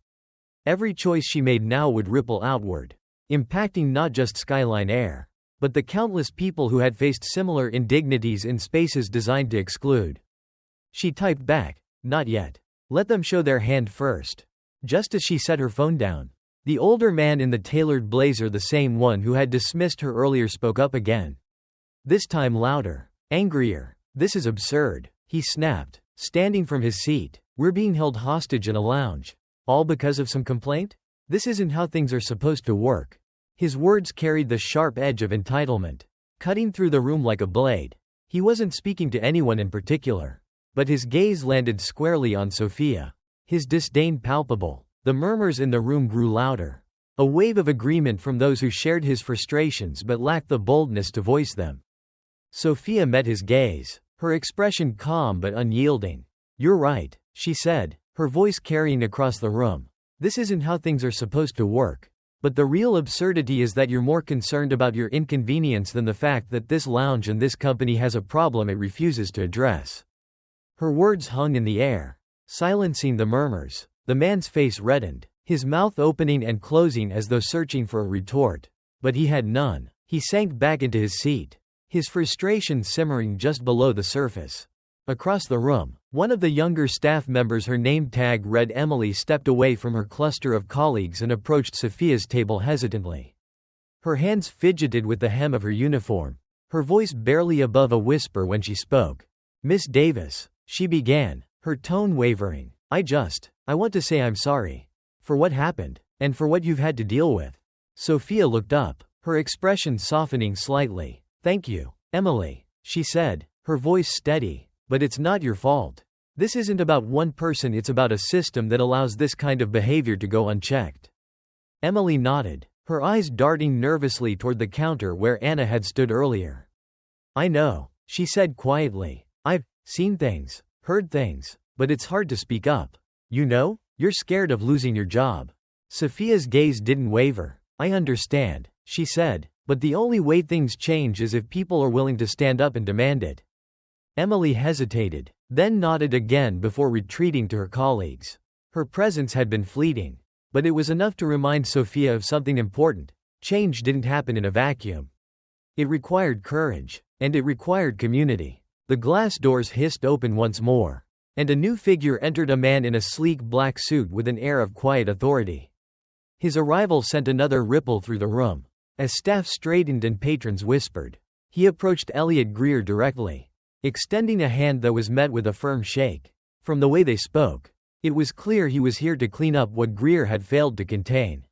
Every choice she made now would ripple outward, impacting not just Skyline Air, but the countless people who had faced similar indignities in spaces designed to exclude. She typed back, "Not yet. Let them show their hand first." Just as she set her phone down, the older man in the tailored blazer, the same one who had dismissed her earlier, spoke up again. This time louder, angrier. "This is absurd," he snapped, standing from his seat. "We're being held hostage in a lounge. All because of some complaint? This isn't how things are supposed to work." His words carried the sharp edge of entitlement, cutting through the room like a blade. He wasn't speaking to anyone in particular, but his gaze landed squarely on Sophia. His disdain palpable. The murmurs in the room grew louder, a wave of agreement from those who shared his frustrations but lacked the boldness to voice them. Sophia met his gaze, her expression calm but unyielding. "You're right," she said, her voice carrying across the room. "This isn't how things are supposed to work. But the real absurdity is that you're more concerned about your inconvenience than the fact that this lounge and this company has a problem it refuses to address." Her words hung in the air, silencing the murmurs. The man's face reddened, his mouth opening and closing as though searching for a retort. But he had none. He sank back into his seat, his frustration simmering just below the surface. Across the room, one of the younger staff members, her name tag read Emily, stepped away from her cluster of colleagues and approached Sophia's table hesitantly. Her hands fidgeted with the hem of her uniform, her voice barely above a whisper when she spoke. "Miss Davis," she began, her tone wavering, I want to say I'm sorry. For what happened, and for what you've had to deal with." Sophia looked up, her expression softening slightly. "Thank you, Emily," she said, her voice steady. "But it's not your fault. This isn't about one person, it's about a system that allows this kind of behavior to go unchecked." Emily nodded, her eyes darting nervously toward the counter where Anna had stood earlier. "I know," she said quietly. "I've seen things, heard things, but it's hard to speak up. You know, you're scared of losing your job." Sophia's gaze didn't waver. "I understand," she said, "but the only way things change is if people are willing to stand up and demand it." Emily hesitated, then nodded again before retreating to her colleagues. Her presence had been fleeting, but it was enough to remind Sophia of something important. Change didn't happen in a vacuum. It required courage, and it required community. The glass doors hissed open once more, and a new figure entered, a man in a sleek black suit with an air of quiet authority. His arrival sent another ripple through the room. As staff straightened and patrons whispered, He approached Elliot Greer directly, extending a hand that was met with a firm shake. From the way they spoke, it was clear he was here to clean up what Greer had failed to contain.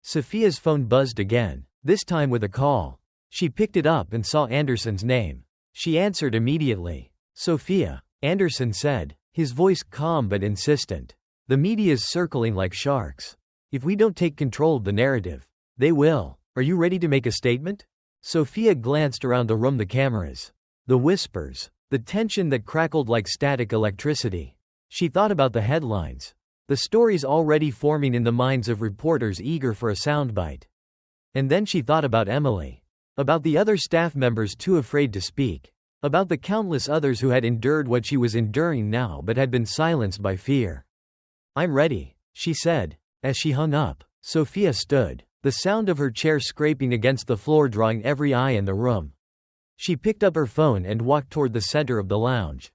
Sophia's phone buzzed again, this time with a call. She picked it up and saw Anderson's name. She answered immediately. "Sophia," Anderson said, his voice calm but insistent. "The media's circling like sharks. If we don't take control of the narrative, they will. Are you ready to make a statement?" Sophia glanced around the room, the cameras, the whispers, the tension that crackled like static electricity. She thought about the headlines, the stories already forming in the minds of reporters eager for a soundbite. And then she thought about Emily, about the other staff members too afraid to speak, about the countless others who had endured what she was enduring now but had been silenced by fear. "I'm ready," she said. As she hung up, Sophia stood, the sound of her chair scraping against the floor drawing every eye in the room. She picked up her phone and walked toward the center of the lounge,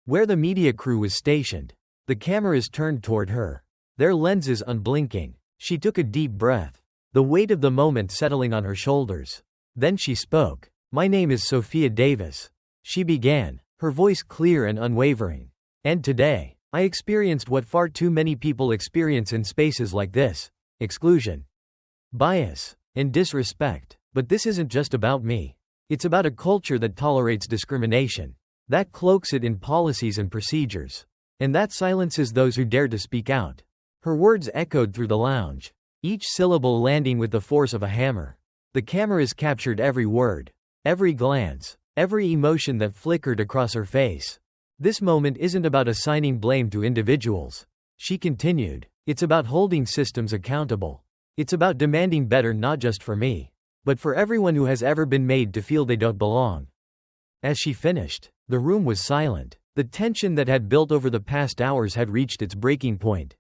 where the media crew was stationed. The cameras turned toward her, their lenses unblinking. She took a deep breath, the weight of the moment settling on her shoulders. Then she spoke. "My name is Sophia Davis," she began, her voice clear and unwavering. "And today, I experienced what far too many people experience in spaces like this: exclusion, bias, and disrespect. But this isn't just about me. It's about a culture that tolerates discrimination, that cloaks it in policies and procedures, and that silences those who dare to speak out." Her words echoed through the lounge, each syllable landing with the force of a hammer. The cameras captured every word, every glance, every emotion that flickered across her face. "This moment isn't about assigning blame to individuals," she continued. "It's about holding systems accountable. It's about demanding better not just for me, but for everyone who has ever been made to feel they don't belong." As she finished, the room was silent. The tension that had built over the past hours had reached its breaking point,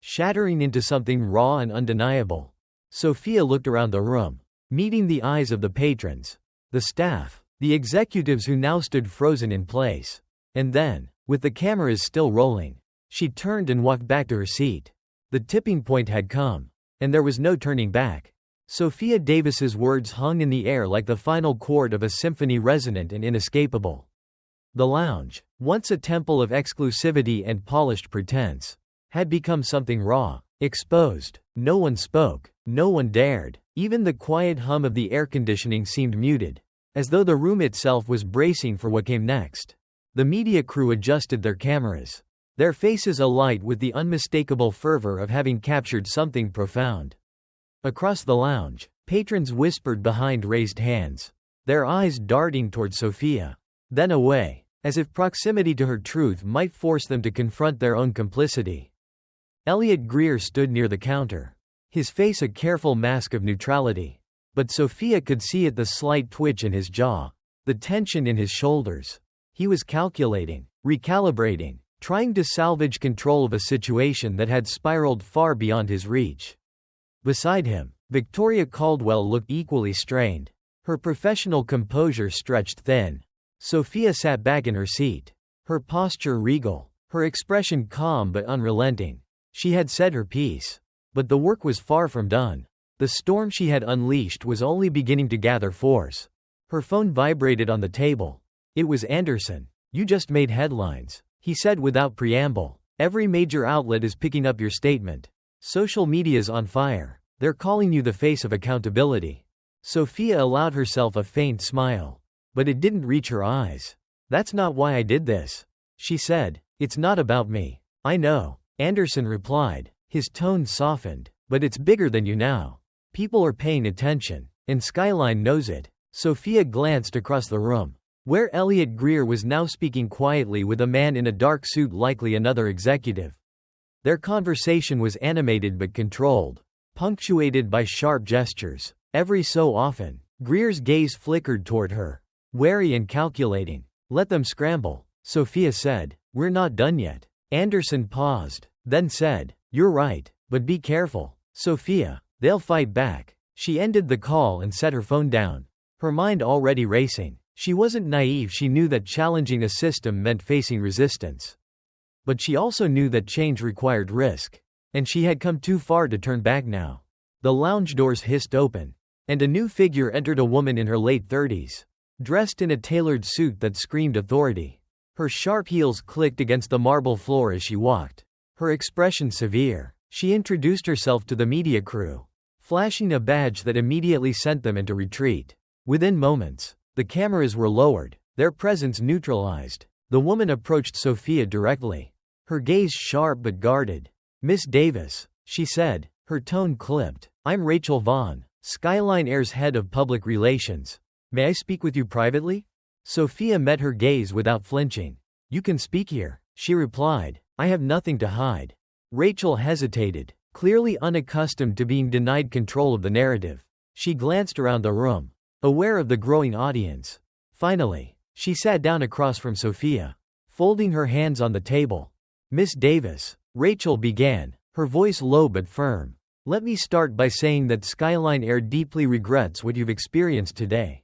shattering into something raw and undeniable. Sophia looked around the room, meeting the eyes of the patrons, the staff, the executives who now stood frozen in place. And then, with the cameras still rolling, she turned and walked back to her seat. The tipping point had come, and there was no turning back. Sophia Davis's words hung in the air like the final chord of a symphony, resonant and inescapable. The lounge, once a temple of exclusivity and polished pretense, had become something raw, exposed. No one spoke, no one dared. Even the quiet hum of the air conditioning seemed muted, as though the room itself was bracing for what came next. The media crew adjusted their cameras, their faces alight with the unmistakable fervor of having captured something profound. Across the lounge, patrons whispered behind raised hands, their eyes darting toward Sophia, then away, as if proximity to her truth might force them to confront their own complicity. Elliot Greer stood near the counter, his face a careful mask of neutrality. But Sophia could see it, the slight twitch in his jaw, the tension in his shoulders. He was calculating, recalibrating, trying to salvage control of a situation that had spiraled far beyond his reach. Beside him, Victoria Caldwell looked equally strained, her professional composure stretched thin. Sophia sat back in her seat, her posture regal, her expression calm but unrelenting. She had said her piece, but the work was far from done. The storm she had unleashed was only beginning to gather force. Her phone vibrated on the table. It was Anderson. "You just made headlines," he said without preamble. "Every major outlet is picking up your statement. Social media's on fire. They're calling you the face of accountability." Sophia allowed herself a faint smile, but it didn't reach her eyes. "That's not why I did this," she said. "It's not about me." "I know," Anderson replied, his tone softened, "but it's bigger than you now. People are paying attention, and Skyline knows it." Sophia glanced across the room, where Elliot Greer was now speaking quietly with a man in a dark suit, likely another executive. Their conversation was animated but controlled, punctuated by sharp gestures. Every so often, Greer's gaze flickered toward her, wary and calculating. "Let them scramble," Sophia said. "We're not done yet." Anderson paused, then said, "You're right, but be careful, Sophia. They'll fight back." She ended the call and set her phone down, her mind already racing. She wasn't naive. She knew that challenging a system meant facing resistance. But she also knew that change required risk, and she had come too far to turn back now. The lounge doors hissed open, and a new figure entered, a woman in her late 30s. dressed in a tailored suit that screamed authority. Her sharp heels clicked against the marble floor as she walked, her expression severe. She introduced herself to the media crew, flashing a badge that immediately sent them into retreat. Within moments, the cameras were lowered, their presence neutralized. The woman approached Sophia directly, her gaze sharp but guarded. "Miss Davis," she said, her tone clipped. "I'm Rachel Vaughn, Skyline Air's head of public relations. May I speak with you privately?" Sophia met her gaze without flinching. "You can speak here," she replied. "I have nothing to hide." Rachel hesitated, clearly unaccustomed to being denied control of the narrative. She glanced around the room, aware of the growing audience. Finally, she sat down across from Sophia, folding her hands on the table. "Miss Davis," Rachel began, her voice low but firm, "let me start by saying that Skyline Air deeply regrets what you've experienced today.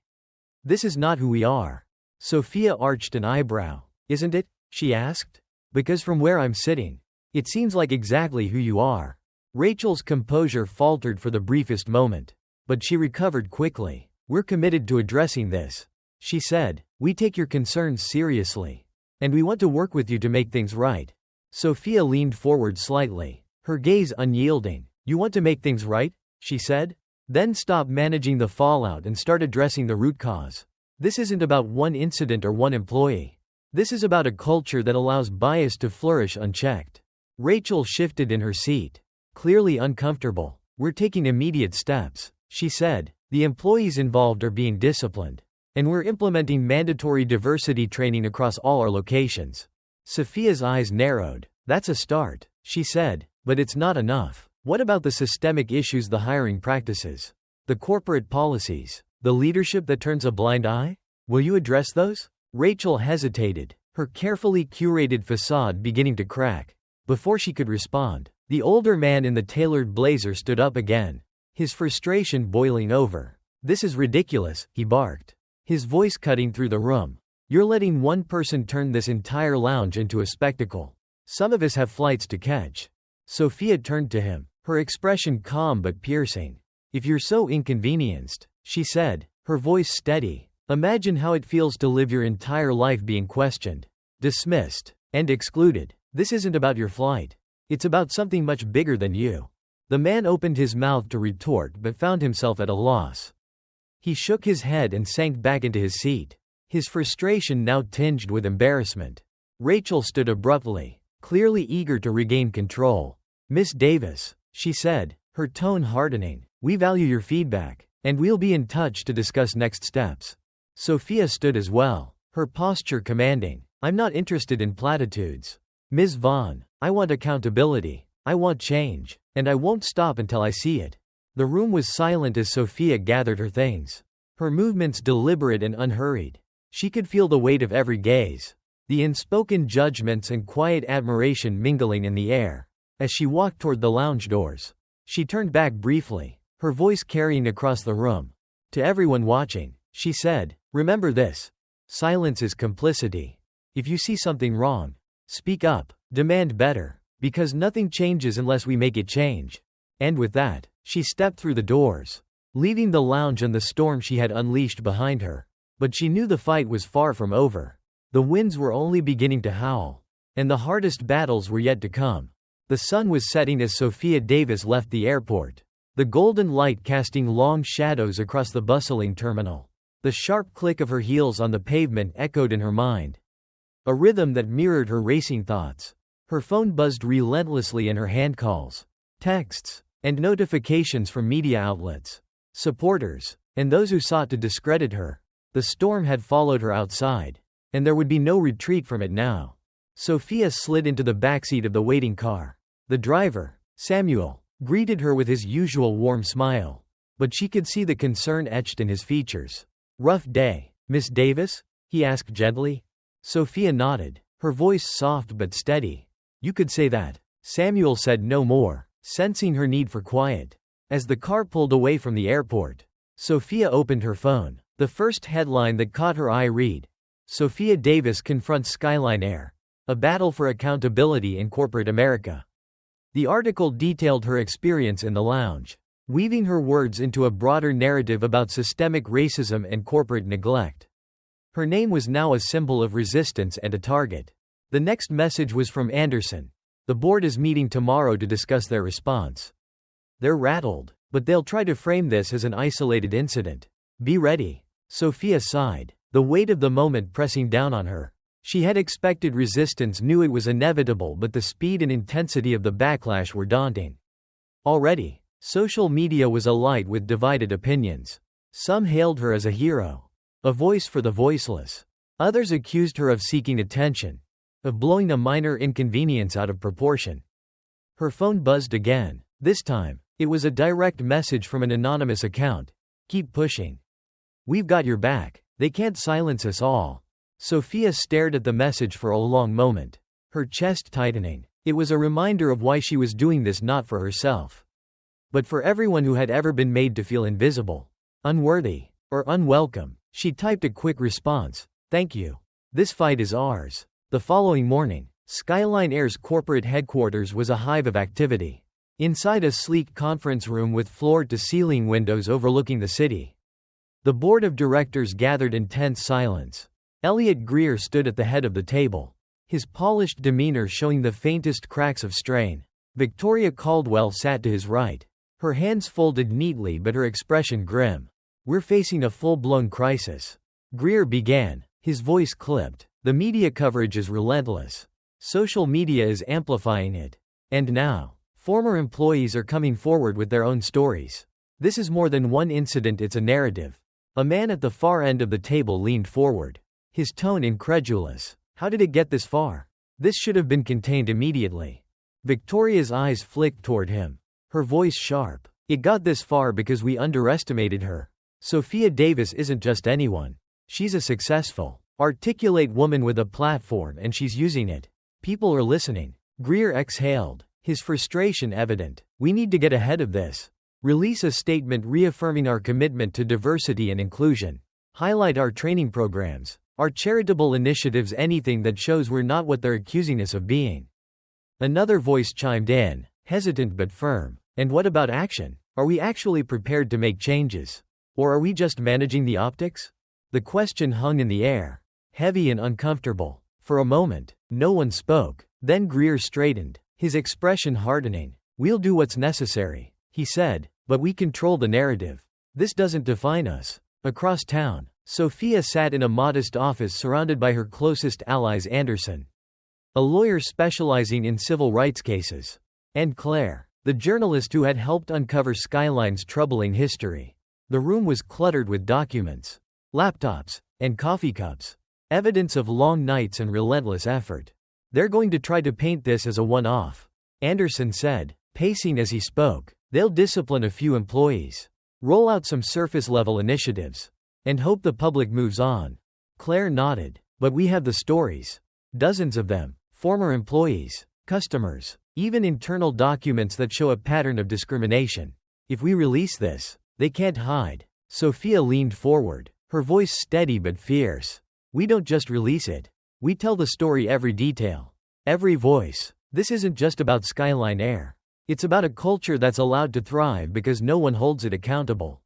This is not who we are." Sophia arched an eyebrow. "Isn't it?" she asked. "Because from where I'm sitting, it seems like exactly who you are." Rachel's composure faltered for the briefest moment, but she recovered quickly. "We're committed to addressing this," she said. "We take your concerns seriously, and we want to work with you to make things right." Sophia leaned forward slightly, her gaze unyielding. "You want to make things right?" she said. "Then stop managing the fallout and start addressing the root cause. This isn't about one incident or one employee. This is about a culture that allows bias to flourish unchecked." Rachel shifted in her seat, clearly uncomfortable. "We're taking immediate steps," she said. "The employees involved are being disciplined, and we're implementing mandatory diversity training across all our locations." Sophia's eyes narrowed. "That's a start," she said, "but it's not enough. What about the systemic issues, the hiring practices, the corporate policies, the leadership that turns a blind eye? Will you address those?" Rachel hesitated, her carefully curated facade beginning to crack. Before she could respond, the older man in the tailored blazer stood up again, his frustration boiling over. "This is ridiculous," he barked, his voice cutting through the room. "You're letting one person turn this entire lounge into a spectacle. Some of us have flights to catch." Sophia turned to him, her expression calm but piercing. "If you're so inconvenienced," she said, her voice steady, "imagine how it feels to live your entire life being questioned, dismissed, and excluded. This isn't about your flight. It's about something much bigger than you." The man opened his mouth to retort but found himself at a loss. He shook his head and sank back into his seat, his frustration now tinged with embarrassment. Rachel stood abruptly, clearly eager to regain control. "Miss Davis," she said, her tone hardening, "we value your feedback, and we'll be in touch to discuss next steps." Sophia stood as well, her posture commanding. "I'm not interested in platitudes. Ms. Vaughn, I want accountability. I want change, and I won't stop until I see it." The room was silent as Sophia gathered her things, her movements deliberate and unhurried. She could feel the weight of every gaze, the unspoken judgments and quiet admiration mingling in the air. As she walked toward the lounge doors, she turned back briefly, her voice carrying across the room. "To everyone watching," she said, "remember this. Silence is complicity. If you see something wrong, speak up, demand better, because nothing changes unless we make it change." And with that, she stepped through the doors, leaving the lounge and the storm she had unleashed behind her. But she knew the fight was far from over. The winds were only beginning to howl, and the hardest battles were yet to come. The sun was setting as Sophia Davis left the airport, the golden light casting long shadows across the bustling terminal. The sharp click of her heels on the pavement echoed in her mind, a rhythm that mirrored her racing thoughts. Her phone buzzed relentlessly in her hand calls, texts, and notifications from media outlets, supporters, and those who sought to discredit her. The storm had followed her outside, and there would be no retreat from it now. Sophia slid into the backseat of the waiting car. The driver, Samuel, greeted her with his usual warm smile, but she could see the concern etched in his features. "Rough day, Miss Davis?" he asked gently. Sophia nodded, her voice soft but steady. "You could say that." Samuel said no more, sensing her need for quiet. As the car pulled away from the airport, Sophia opened her phone. The first headline that caught her eye read, "Sophia Davis confronts Skyline Air. A battle for accountability in corporate America." The article detailed her experience in the lounge, weaving her words into a broader narrative about systemic racism and corporate neglect. Her name was now a symbol of resistance and a target. The next message was from Anderson. The board is meeting tomorrow to discuss their response. They're rattled, but they'll try to frame this as an isolated incident. Be ready. Sophia sighed, the weight of the moment pressing down on her. She had expected resistance, knew it was inevitable, but the speed and intensity of the backlash were daunting. Already, social media was alight with divided opinions. Some hailed her as a hero, a voice for the voiceless. Others accused her of seeking attention, of blowing a minor inconvenience out of proportion. Her phone buzzed again. This time, it was a direct message from an anonymous account. Keep pushing. We've got your back. They can't silence us all. Sophia stared at the message for a long moment, her chest tightening. It was a reminder of why she was doing this, not for herself, but for everyone who had ever been made to feel invisible, unworthy, or unwelcome. She typed a quick response. Thank you. This fight is ours. The following morning, Skyline Air's corporate headquarters was a hive of activity. Inside a sleek conference room with floor-to-ceiling windows overlooking the city, the board of directors gathered in tense silence. Elliot Greer stood at the head of the table, his polished demeanor showing the faintest cracks of strain. Victoria Caldwell sat to his right, her hands folded neatly but her expression grim. We're facing a full-blown crisis, Greer began, his voice clipped. The media coverage is relentless. Social media is amplifying it. And now, former employees are coming forward with their own stories. This is more than one incident, it's a narrative. A man at the far end of the table leaned forward, his tone incredulous. How did it get this far? This should have been contained immediately. Victoria's eyes flicked toward him, her voice sharp. It got this far because we underestimated her. Sophia Davis isn't just anyone. She's a successful, articulate woman with a platform, and she's using it. People are listening. Greer exhaled, his frustration evident. We need to get ahead of this. Release a statement reaffirming our commitment to diversity and inclusion. Highlight our training programs, our charitable initiatives, anything that shows we're not what they're accusing us of being. Another voice chimed in, hesitant but firm. And what about action? Are we actually prepared to make changes? Or are we just managing the optics? The question hung in the air, heavy and uncomfortable. For a moment, no one spoke. Then Greer straightened, his expression hardening. We'll do what's necessary, he said, but we control the narrative. This doesn't define us. Across town, Sophia sat in a modest office surrounded by her closest allies, Anderson, a lawyer specializing in civil rights cases, and Claire, the journalist who had helped uncover Skyline's troubling history. The room was cluttered with documents, laptops, and coffee cups, evidence of long nights and relentless effort. They're going to try to paint this as a one-off, Anderson said, pacing as he spoke. They'll discipline a few employees, roll out some surface-level initiatives, and hope the public moves on. Claire nodded. But we have the stories. Dozens of them. Former employees, customers, even internal documents that show a pattern of discrimination. If we release this, they can't hide. Sophia leaned forward, her voice steady but fierce. We don't just release it. We tell the story, every detail, every voice. This isn't just about Skyline Air. It's about a culture that's allowed to thrive because no one holds it accountable.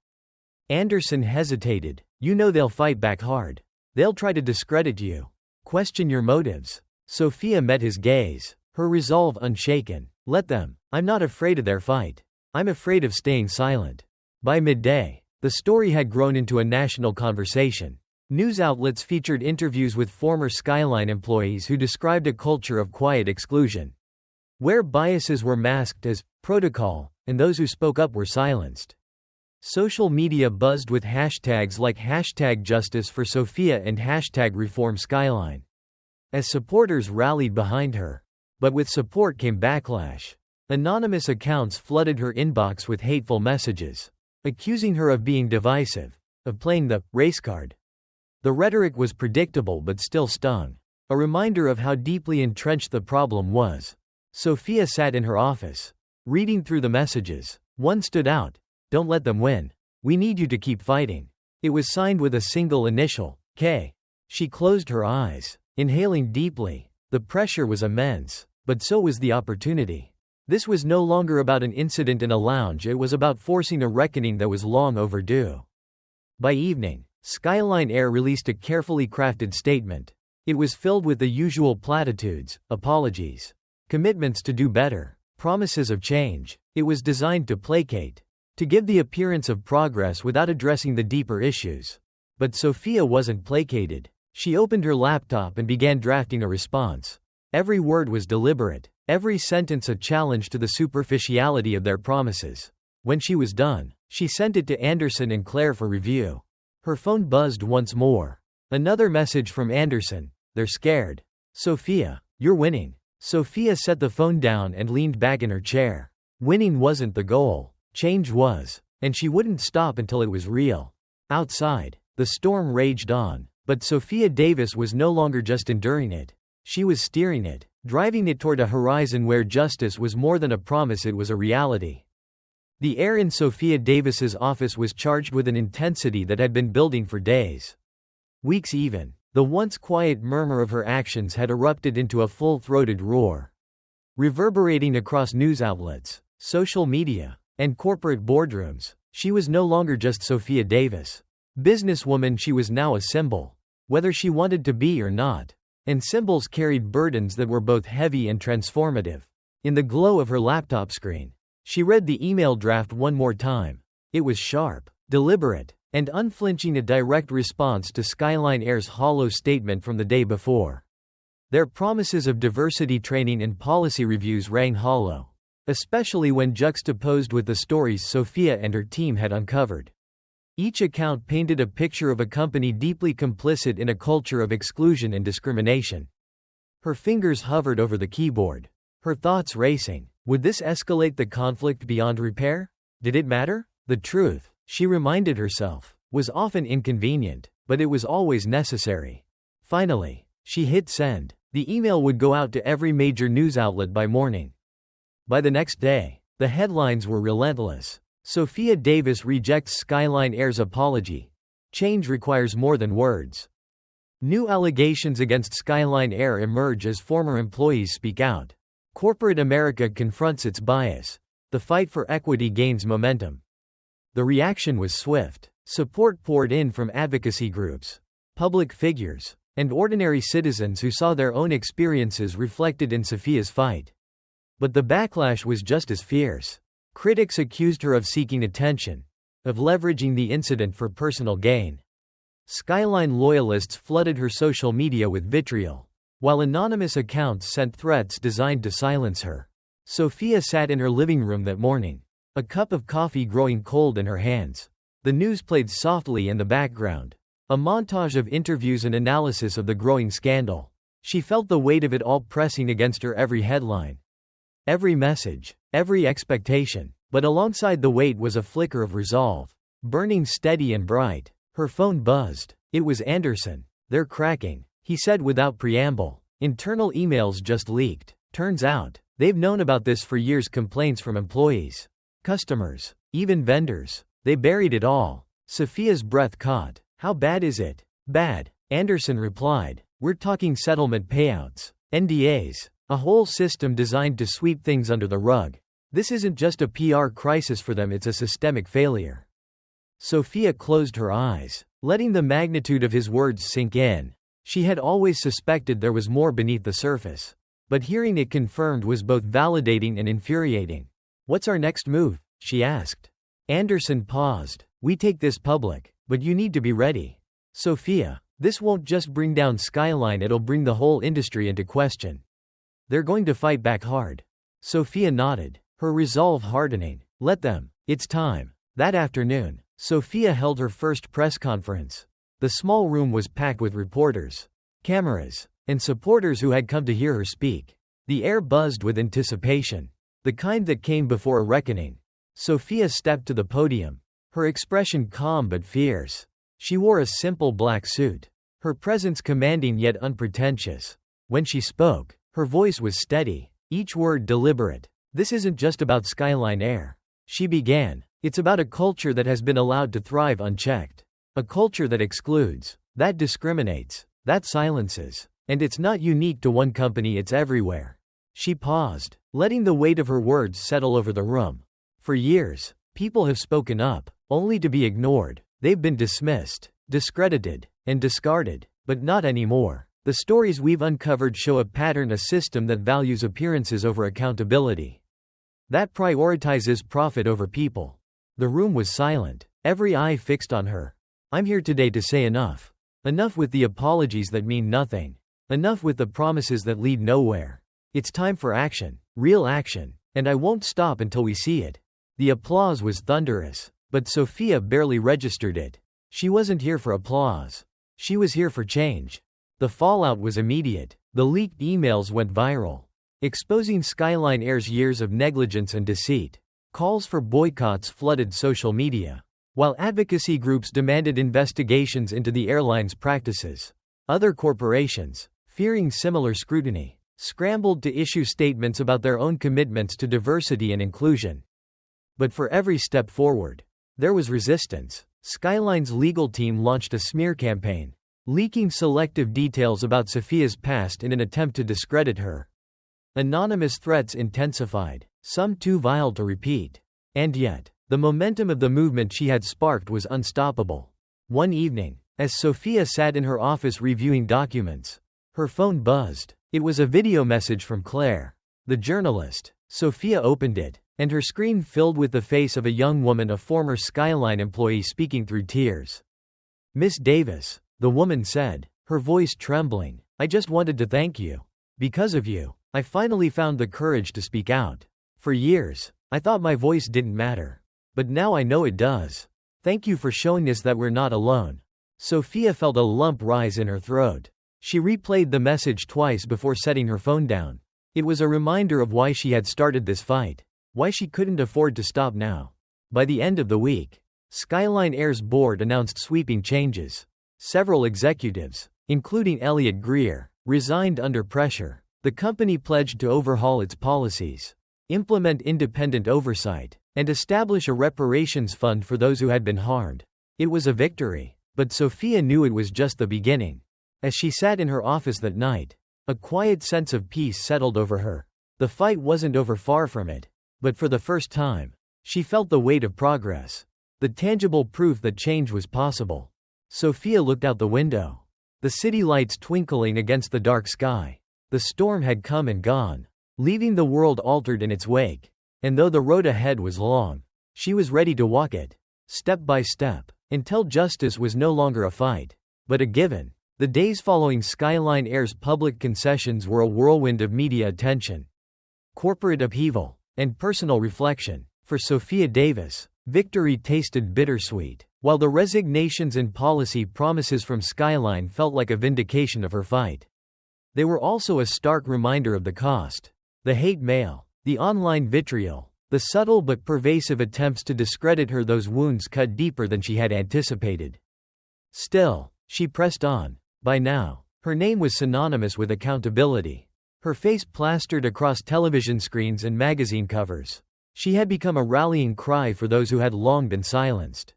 Anderson hesitated. You know they'll fight back hard. They'll try to discredit you, question your motives. Sophia met his gaze, her resolve unshaken. Let them. I'm not afraid of their fight. I'm afraid of staying silent. By midday, the story had grown into a national conversation. News outlets featured interviews with former Skyline employees who described a culture of quiet exclusion, where biases were masked as protocol, and those who spoke up were silenced. Social media buzzed with hashtags like #JusticeForSophia and #ReformSkyline, as supporters rallied behind her. But with support came backlash. Anonymous accounts flooded her inbox with hateful messages, accusing her of being divisive, of playing the race card. The rhetoric was predictable but still stung, a reminder of how deeply entrenched the problem was. Sophia sat in her office, reading through the messages. One stood out. Don't let them win. We need you to keep fighting. It was signed with a single initial, K. She closed her eyes, inhaling deeply. The pressure was immense, but so was the opportunity. This was no longer about an incident in a lounge, it was about forcing a reckoning that was long overdue. By evening, Skyline Air released a carefully crafted statement. It was filled with the usual platitudes, apologies, commitments to do better, promises of change. It was designed to placate, to give the appearance of progress without addressing the deeper issues. But Sophia wasn't placated. She opened her laptop and began drafting a response. Every word was deliberate, every sentence a challenge to the superficiality of their promises. When she was done, she sent it to Anderson and Claire for review. Her phone buzzed once more. Another message from Anderson. They're scared. Sophia, you're winning. Sophia set the phone down and leaned back in her chair. Winning wasn't the goal. Change was. And she wouldn't stop until it was real. Outside, the storm raged on, but Sophia Davis was no longer just enduring it. She was steering it, driving it toward a horizon where justice was more than a promise, it was a reality. The air in Sophia Davis's office was charged with an intensity that had been building for days. Weeks even. The once quiet murmur of her actions had erupted into a full-throated roar. Reverberating across news outlets, social media, and corporate boardrooms, she was no longer just Sophia Davis. Businesswoman, she was now a symbol, whether she wanted to be or not. And symbols carried burdens that were both heavy and transformative. In the glow of her laptop screen, she read the email draft one more time. It was sharp, deliberate, and unflinching, a direct response to Skyline Air's hollow statement from the day before. Their promises of diversity training and policy reviews rang hollow, especially when juxtaposed with the stories Sophia and her team had uncovered. Each account painted a picture of a company deeply complicit in a culture of exclusion and discrimination. Her fingers hovered over the keyboard, her thoughts racing. Would this escalate the conflict beyond repair? Did it matter? The truth, she reminded herself, was often inconvenient, but it was always necessary. Finally, she hit send. The email would go out to every major news outlet by morning. By the next day, the headlines were relentless. Sophia Davis rejects Skyline Air's apology. Change requires more than words. New allegations against Skyline Air emerge as former employees speak out. Corporate America confronts its bias. The fight for equity gains momentum. The reaction was swift. Support poured in from advocacy groups, public figures, and ordinary citizens who saw their own experiences reflected in Sophia's fight. But the backlash was just as fierce. Critics accused her of seeking attention, of leveraging the incident for personal gain. Skyline loyalists flooded her social media with vitriol, while anonymous accounts sent threats designed to silence her. Sophia sat in her living room that morning, a cup of coffee growing cold in her hands. The news played softly in the background, a montage of interviews and analysis of the growing scandal. She felt the weight of it all pressing against her, every headline, every message, every expectation. But alongside the weight was a flicker of resolve, burning steady and bright. Her phone buzzed. It was Anderson. They're cracking, he said without preamble. Internal emails just leaked. Turns out, they've known about this for years. Complaints from employees, customers, even vendors. They buried it all. Sophia's breath caught. How bad is it? Bad, Anderson replied. We're talking settlement payouts, NDAs, a whole system designed to sweep things under the rug. This isn't just a PR crisis for them, it's a systemic failure. Sophia closed her eyes, letting the magnitude of his words sink in. She had always suspected there was more beneath the surface, but hearing it confirmed was both validating and infuriating. What's our next move? She asked. Anderson paused. We take this public, but you need to be ready. Sophia, this won't just bring down Skyline, it'll bring the whole industry into question. They're going to fight back hard. Sophia nodded, her resolve hardening. Let them. It's time. That afternoon, Sophia held her first press conference. The small room was packed with reporters, cameras, and supporters who had come to hear her speak. The air buzzed with anticipation, the kind that came before a reckoning. Sophia stepped to the podium, her expression calm but fierce. She wore a simple black suit, her presence commanding yet unpretentious. When she spoke, her voice was steady, each word deliberate. This isn't just about Skyline Air, she began. It's about a culture that has been allowed to thrive unchecked. A culture that excludes, that discriminates, that silences. And it's not unique to one company, it's everywhere. She paused, letting the weight of her words settle over the room. For years, people have spoken up, only to be ignored. They've been dismissed, discredited, and discarded. But not anymore. The stories we've uncovered show a pattern, a system that values appearances over accountability, that prioritizes profit over people. The room was silent, every eye fixed on her. I'm here today to say enough. Enough with the apologies that mean nothing. Enough with the promises that lead nowhere. It's time for action, real action, and I won't stop until we see it. The applause was thunderous, but Sophia barely registered it. She wasn't here for applause. She was here for change. The fallout was immediate. The leaked emails went viral, exposing Skyline Air's years of negligence and deceit. Calls for boycotts flooded social media, while advocacy groups demanded investigations into the airline's practices. Other corporations, fearing similar scrutiny, scrambled to issue statements about their own commitments to diversity and inclusion. But for every step forward, there was resistance. Skyline's legal team launched a smear campaign, leaking selective details about Sophia's past in an attempt to discredit her. Anonymous threats intensified, some too vile to repeat. And yet, the momentum of the movement she had sparked was unstoppable. One evening, as Sophia sat in her office reviewing documents, her phone buzzed. It was a video message from Claire, the journalist. Sophia opened it, and her screen filled with the face of a young woman, a former Skyline employee, speaking through tears. "Miss Davis," the woman said, her voice trembling, "I just wanted to thank you. Because of you, I finally found the courage to speak out. For years, I thought my voice didn't matter. But now I know it does. Thank you for showing us that we're not alone." Sophia felt a lump rise in her throat. She replayed the message twice before setting her phone down. It was a reminder of why she had started this fight, why she couldn't afford to stop now. By the end of the week, Skyline Air's board announced sweeping changes. Several executives, including Elliot Greer, resigned under pressure. The company pledged to overhaul its policies, implement independent oversight, and establish a reparations fund for those who had been harmed. It was a victory, but Sophia knew it was just the beginning. As she sat in her office that night, a quiet sense of peace settled over her. The fight wasn't over, far from it. But for the first time, she felt the weight of progress, the tangible proof that change was possible. Sophia looked out the window, the city lights twinkling against the dark sky. The storm had come and gone, leaving the world altered in its wake. And though the road ahead was long, she was ready to walk it, step by step, until justice was no longer a fight, but a given. The days following Skyline Air's public concessions were a whirlwind of media attention, corporate upheaval, and personal reflection. For Sophia Davis, victory tasted bittersweet, while the resignations and policy promises from Skyline felt like a vindication of her fight. They were also a stark reminder of the cost. The hate mail, the online vitriol, the subtle but pervasive attempts to discredit her, those wounds cut deeper than she had anticipated. Still, she pressed on. By now, her name was synonymous with accountability. Her face plastered across television screens and magazine covers. She had become a rallying cry for those who had long been silenced.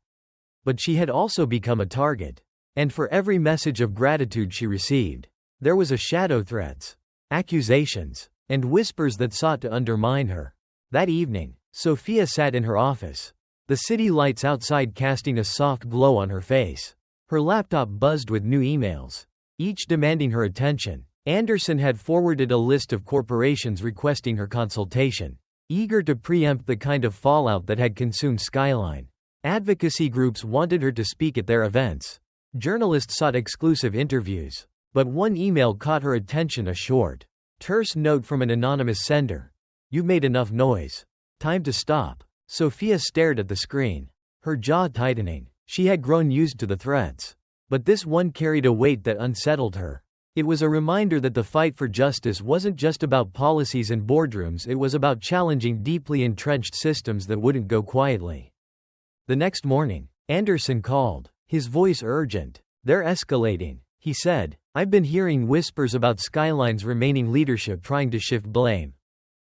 But she had also become a target. And for every message of gratitude she received, there was a shadow, threats, accusations, and whispers that sought to undermine her. That evening, Sophia sat in her office, the city lights outside casting a soft glow on her face. Her laptop buzzed with new emails, each demanding her attention. Anderson had forwarded a list of corporations requesting her consultation, eager to preempt the kind of fallout that had consumed Skyline. Advocacy groups wanted her to speak at their events. Journalists sought exclusive interviews. But one email caught her attention, a short, terse note from an anonymous sender. "You've made enough noise. Time to stop." Sophia stared at the screen, her jaw tightening. She had grown used to the threats. But this one carried a weight that unsettled her. It was a reminder that the fight for justice wasn't just about policies and boardrooms, it was about challenging deeply entrenched systems that wouldn't go quietly. The next morning, Anderson called, his voice urgent. "They're escalating," he said. "I've been hearing whispers about Skyline's remaining leadership trying to shift blame.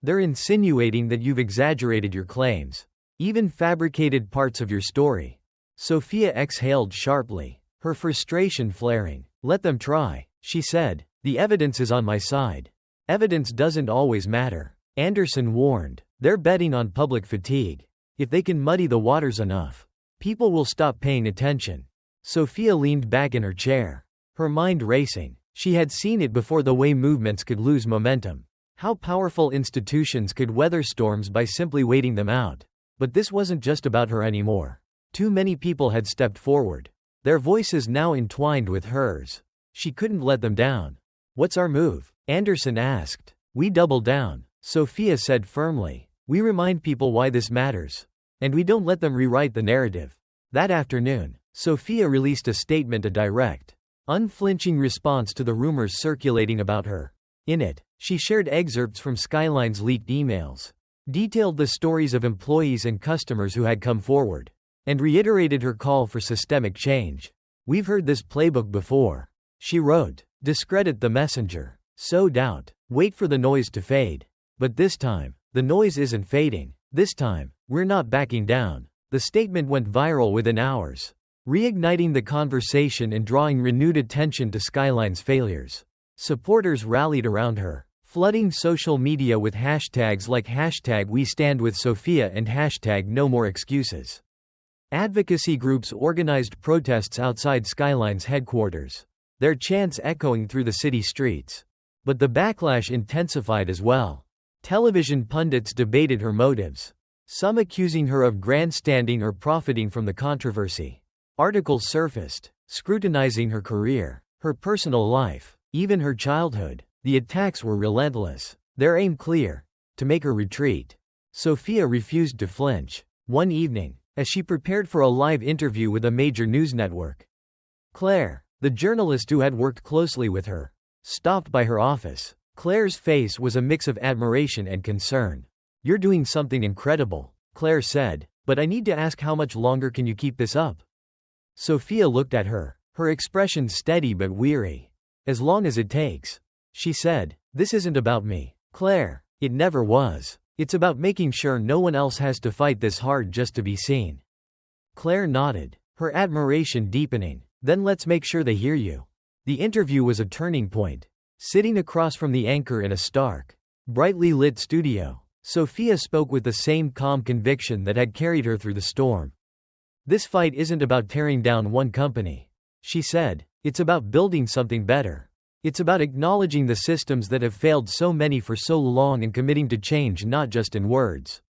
They're insinuating that you've exaggerated your claims, even fabricated parts of your story." Sophia exhaled sharply, her frustration flaring. "Let them try," she said. "The evidence is on my side." "Evidence doesn't always matter," Anderson warned. "They're betting on public fatigue. If they can muddy the waters enough, people will stop paying attention." Sophia leaned back in her chair, her mind racing. She had seen it before, the way movements could lose momentum, how powerful institutions could weather storms by simply waiting them out. But this wasn't just about her anymore. Too many people had stepped forward, their voices now entwined with hers. She couldn't let them down. "What's our move?" Anderson asked. "We double down," Sophia said firmly. "We remind people why this matters. And we don't let them rewrite the narrative." That afternoon, Sophia released a statement, a direct, unflinching response to the rumors circulating about her. In it, she shared excerpts from Skyline's leaked emails, detailed the stories of employees and customers who had come forward, and reiterated her call for systemic change. "We've heard this playbook before," she wrote. "Discredit the messenger. Sow doubt. Wait for the noise to fade. But this time, the noise isn't fading. This time, we're not backing down." The statement went viral within hours, reigniting the conversation and drawing renewed attention to Skyline's failures. Supporters rallied around her, flooding social media with hashtags like #WeStandWithSophia and #NoMoreExcuses. Advocacy groups organized protests outside Skyline's headquarters, their chants echoing through the city streets. But the backlash intensified as well. Television pundits debated her motives, some accusing her of grandstanding or profiting from the controversy. Articles surfaced, scrutinizing her career, her personal life, even her childhood. The attacks were relentless, their aim clear: to make her retreat. Sophia refused to flinch. One evening, as she prepared for a live interview with a major news network, Claire, the journalist who had worked closely with her, stopped by her office. Claire's face was a mix of admiration and concern. "You're doing something incredible," Claire said, "but I need to ask, how much longer can you keep this up?" Sophia looked at her, her expression steady but weary. "As long as it takes," she said. "This isn't about me, Claire. It never was. It's about making sure no one else has to fight this hard just to be seen." Claire nodded, her admiration deepening. "Then let's make sure they hear you." The interview was a turning point. Sitting across from the anchor in a stark, brightly lit studio, Sophia spoke with the same calm conviction that had carried her through the storm. "This fight isn't about tearing down one company," she said. "It's about building something better. It's about acknowledging the systems that have failed so many for so long and committing to change, not just in words,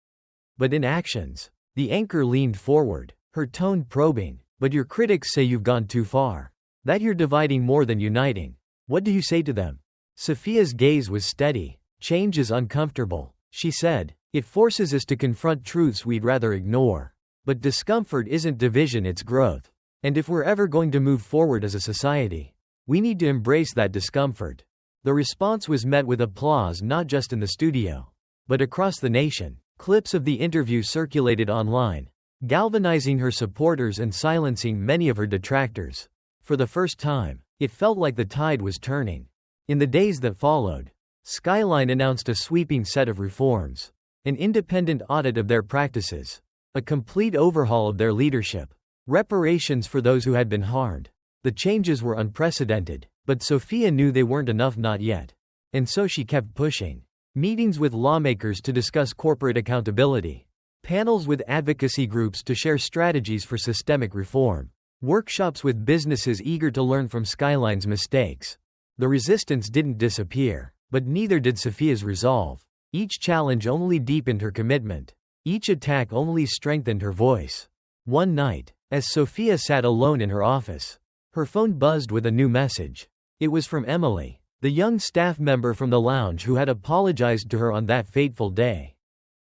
but in actions." The anchor leaned forward, her tone probing. "But your critics say you've gone too far. That you're dividing more than uniting. What do you say to them?" Sophia's gaze was steady. "Change is uncomfortable," she said. "It forces us to confront truths we'd rather ignore. But discomfort isn't division, it's growth. And if we're ever going to move forward as a society, we need to embrace that discomfort." The response was met with applause, not just in the studio, but across the nation. Clips of the interview circulated online, galvanizing her supporters and silencing many of her detractors. For the first time, it felt like the tide was turning. In the days that followed, Skyline announced a sweeping set of reforms: an independent audit of their practices, a complete overhaul of their leadership, reparations for those who had been harmed. The changes were unprecedented, but Sophia knew they weren't enough, not yet. And so she kept pushing. Meetings with lawmakers to discuss corporate accountability, panels with advocacy groups to share strategies for systemic reform, workshops with businesses eager to learn from Skyline's mistakes. The resistance didn't disappear, but neither did Sophia's resolve. Each challenge only deepened her commitment. Each attack only strengthened her voice. One night, as Sophia sat alone in her office, her phone buzzed with a new message. It was from Emily, the young staff member from the lounge who had apologized to her on that fateful day.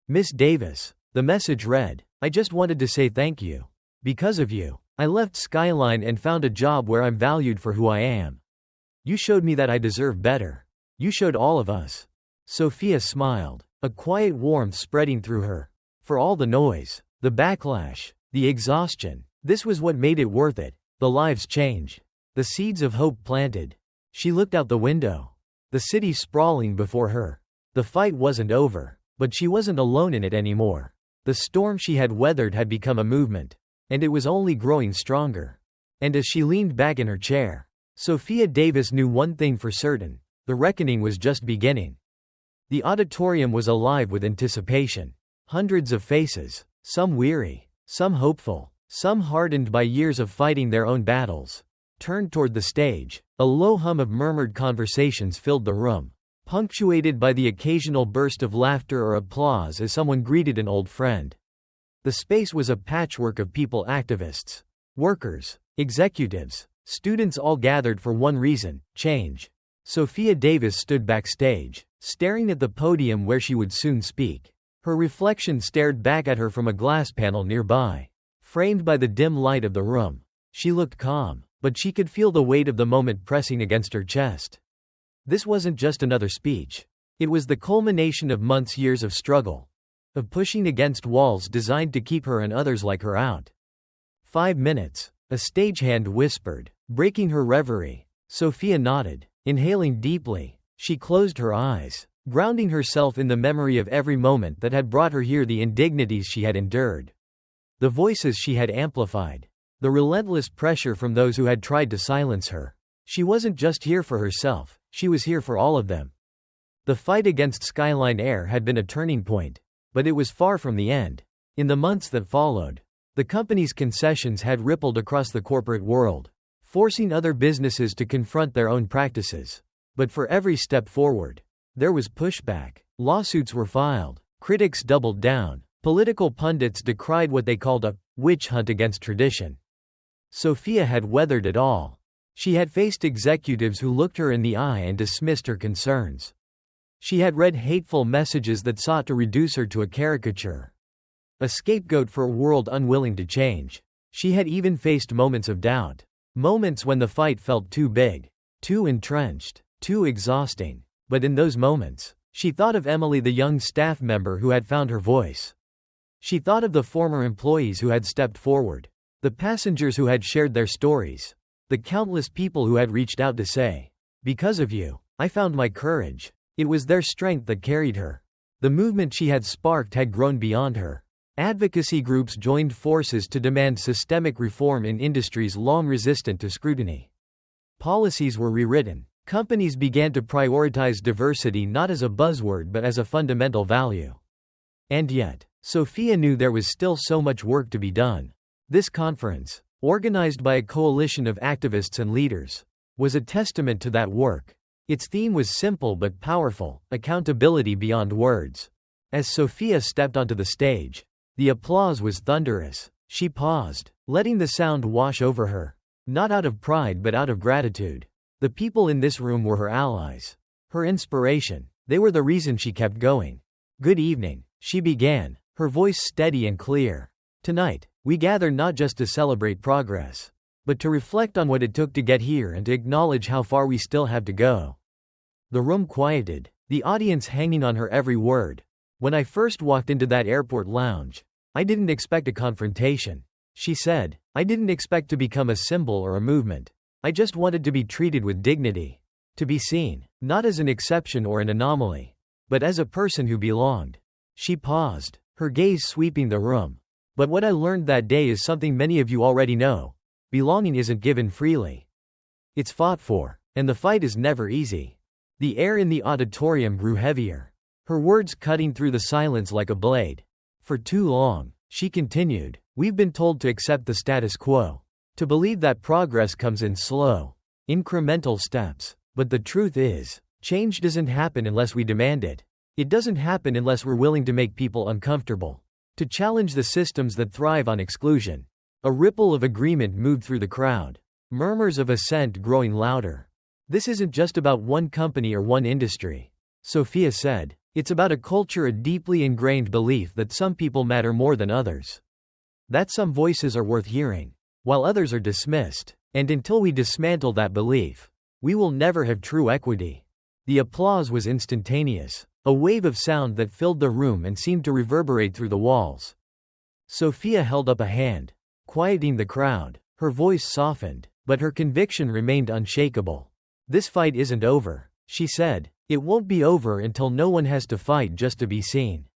"Miss Davis," the message read, "I just wanted to say thank you. Because of you, I left Skyline and found a job where I'm valued for who I am. You showed me that I deserve better. You showed all of us." Sophia smiled, a quiet warmth spreading through her. For all the noise, the backlash, the exhaustion, this was what made it worth it. The lives changed, the seeds of hope planted. She looked out the window, the city sprawling before her. The fight wasn't over, but she wasn't alone in it anymore. The storm she had weathered had become a movement, and it was only growing stronger. And as she leaned back in her chair, Sophia Davis knew one thing for certain: the reckoning was just beginning. The auditorium was alive with anticipation. Hundreds of faces, some weary, some hopeful, some hardened by years of fighting their own battles, turned toward the stage. A low hum of murmured conversations filled the room, punctuated by the occasional burst of laughter or applause as someone greeted an old friend. The space was a patchwork of people: activists, workers, executives, students, all gathered for one reason: change. Sophia Davis stood backstage, staring at the podium where she would soon speak. Her reflection stared back at her from a glass panel nearby. Framed by the dim light of the room, she looked calm, but she could feel the weight of the moment pressing against her chest. This wasn't just another speech. It was the culmination of years of struggle, of pushing against walls designed to keep her and others like her out. 5 minutes, a stagehand whispered, breaking her reverie. Sophia nodded. Inhaling deeply, she closed her eyes, grounding herself in the memory of every moment that had brought her here, the indignities she had endured, the voices she had amplified, the relentless pressure from those who had tried to silence her. She wasn't just here for herself, she was here for all of them. The fight against Skyline Air had been a turning point, but it was far from the end. In the months that followed, the company's concessions had rippled across the corporate world, forcing other businesses to confront their own practices. But for every step forward, there was pushback. Lawsuits were filed, critics doubled down, political pundits decried what they called a witch hunt against tradition. Sophia had weathered it all. She had faced executives who looked her in the eye and dismissed her concerns. She had read hateful messages that sought to reduce her to a caricature, a scapegoat for a world unwilling to change. She had even faced moments of doubt. Moments when the fight felt too big, too entrenched, too exhausting. But in those moments, she thought of Emily, the young staff member who had found her voice. She thought of the former employees who had stepped forward, the passengers who had shared their stories, the countless people who had reached out to say, "Because of you, I found my courage." It was their strength that carried her. The movement she had sparked had grown beyond her. Advocacy groups joined forces to demand systemic reform in industries long resistant to scrutiny. Policies were rewritten. Companies began to prioritize diversity not as a buzzword but as a fundamental value. And yet, Sophia knew there was still so much work to be done. This conference, organized by a coalition of activists and leaders, was a testament to that work. Its theme was simple but powerful: accountability beyond words. As Sophia stepped onto the stage, the applause was thunderous. She paused, letting the sound wash over her. Not out of pride but out of gratitude. The people in this room were her allies, her inspiration. They were the reason she kept going. "Good evening," she began, her voice steady and clear. "Tonight, we gather not just to celebrate progress, but to reflect on what it took to get here and to acknowledge how far we still have to go." The room quieted, the audience hanging on her every word. "When I first walked into that airport lounge, I didn't expect a confrontation," she said. "I didn't expect to become a symbol or a movement. I just wanted to be treated with dignity. To be seen, not as an exception or an anomaly, but as a person who belonged." She paused, her gaze sweeping the room. "But what I learned that day is something many of you already know. Belonging isn't given freely. It's fought for, and the fight is never easy." The air in the auditorium grew heavier, her words cutting through the silence like a blade. "For too long," she continued, "we've been told to accept the status quo, to believe that progress comes in slow, incremental steps. But the truth is, change doesn't happen unless we demand it. It doesn't happen unless we're willing to make people uncomfortable, to challenge the systems that thrive on exclusion." A ripple of agreement moved through the crowd, murmurs of assent growing louder. "This isn't just about one company or one industry," Sophia said. "It's about a culture, a deeply ingrained belief that some people matter more than others. That some voices are worth hearing, while others are dismissed. And until we dismantle that belief, we will never have true equity." The applause was instantaneous, a wave of sound that filled the room and seemed to reverberate through the walls. Sophia held up a hand, quieting the crowd. Her voice softened, but her conviction remained unshakable. "This fight isn't over," she said. "It won't be over until no one has to fight just to be seen.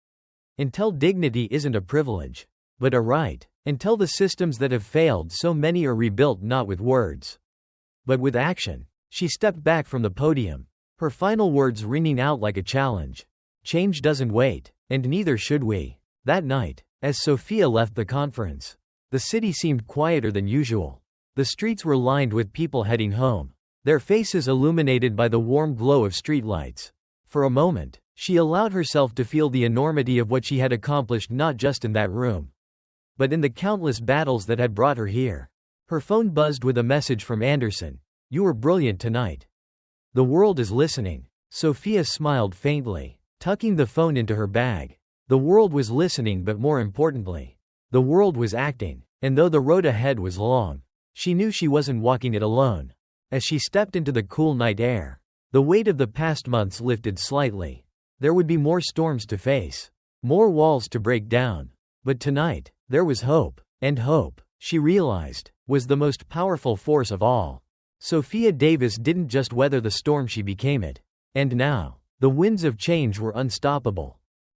Until dignity isn't a privilege, but a right. Until the systems that have failed so many are rebuilt not with words, but with action." She stepped back from the podium, her final words ringing out like a challenge. "Change doesn't wait, and neither should we." That night, as Sophia left the conference, The city seemed quieter than usual. The streets were lined with people heading home, their faces illuminated by the warm glow of streetlights. For a moment, she allowed herself to feel the enormity of what she had accomplished, not just in that room, but in the countless battles that had brought her here. Her phone buzzed with a message from Anderson. "You were brilliant tonight. The world is listening." Sophia smiled faintly, tucking the phone into her bag. The world was listening, but more importantly, the world was acting. And though the road ahead was long, she knew she wasn't walking it alone. As she stepped into the cool night air, the weight of the past months lifted slightly. There would be more storms to face, more walls to break down. But tonight, there was hope. And hope, she realized, was the most powerful force of all. Sophia Davis didn't just weather the storm, she became it. And now, the winds of change were unstoppable.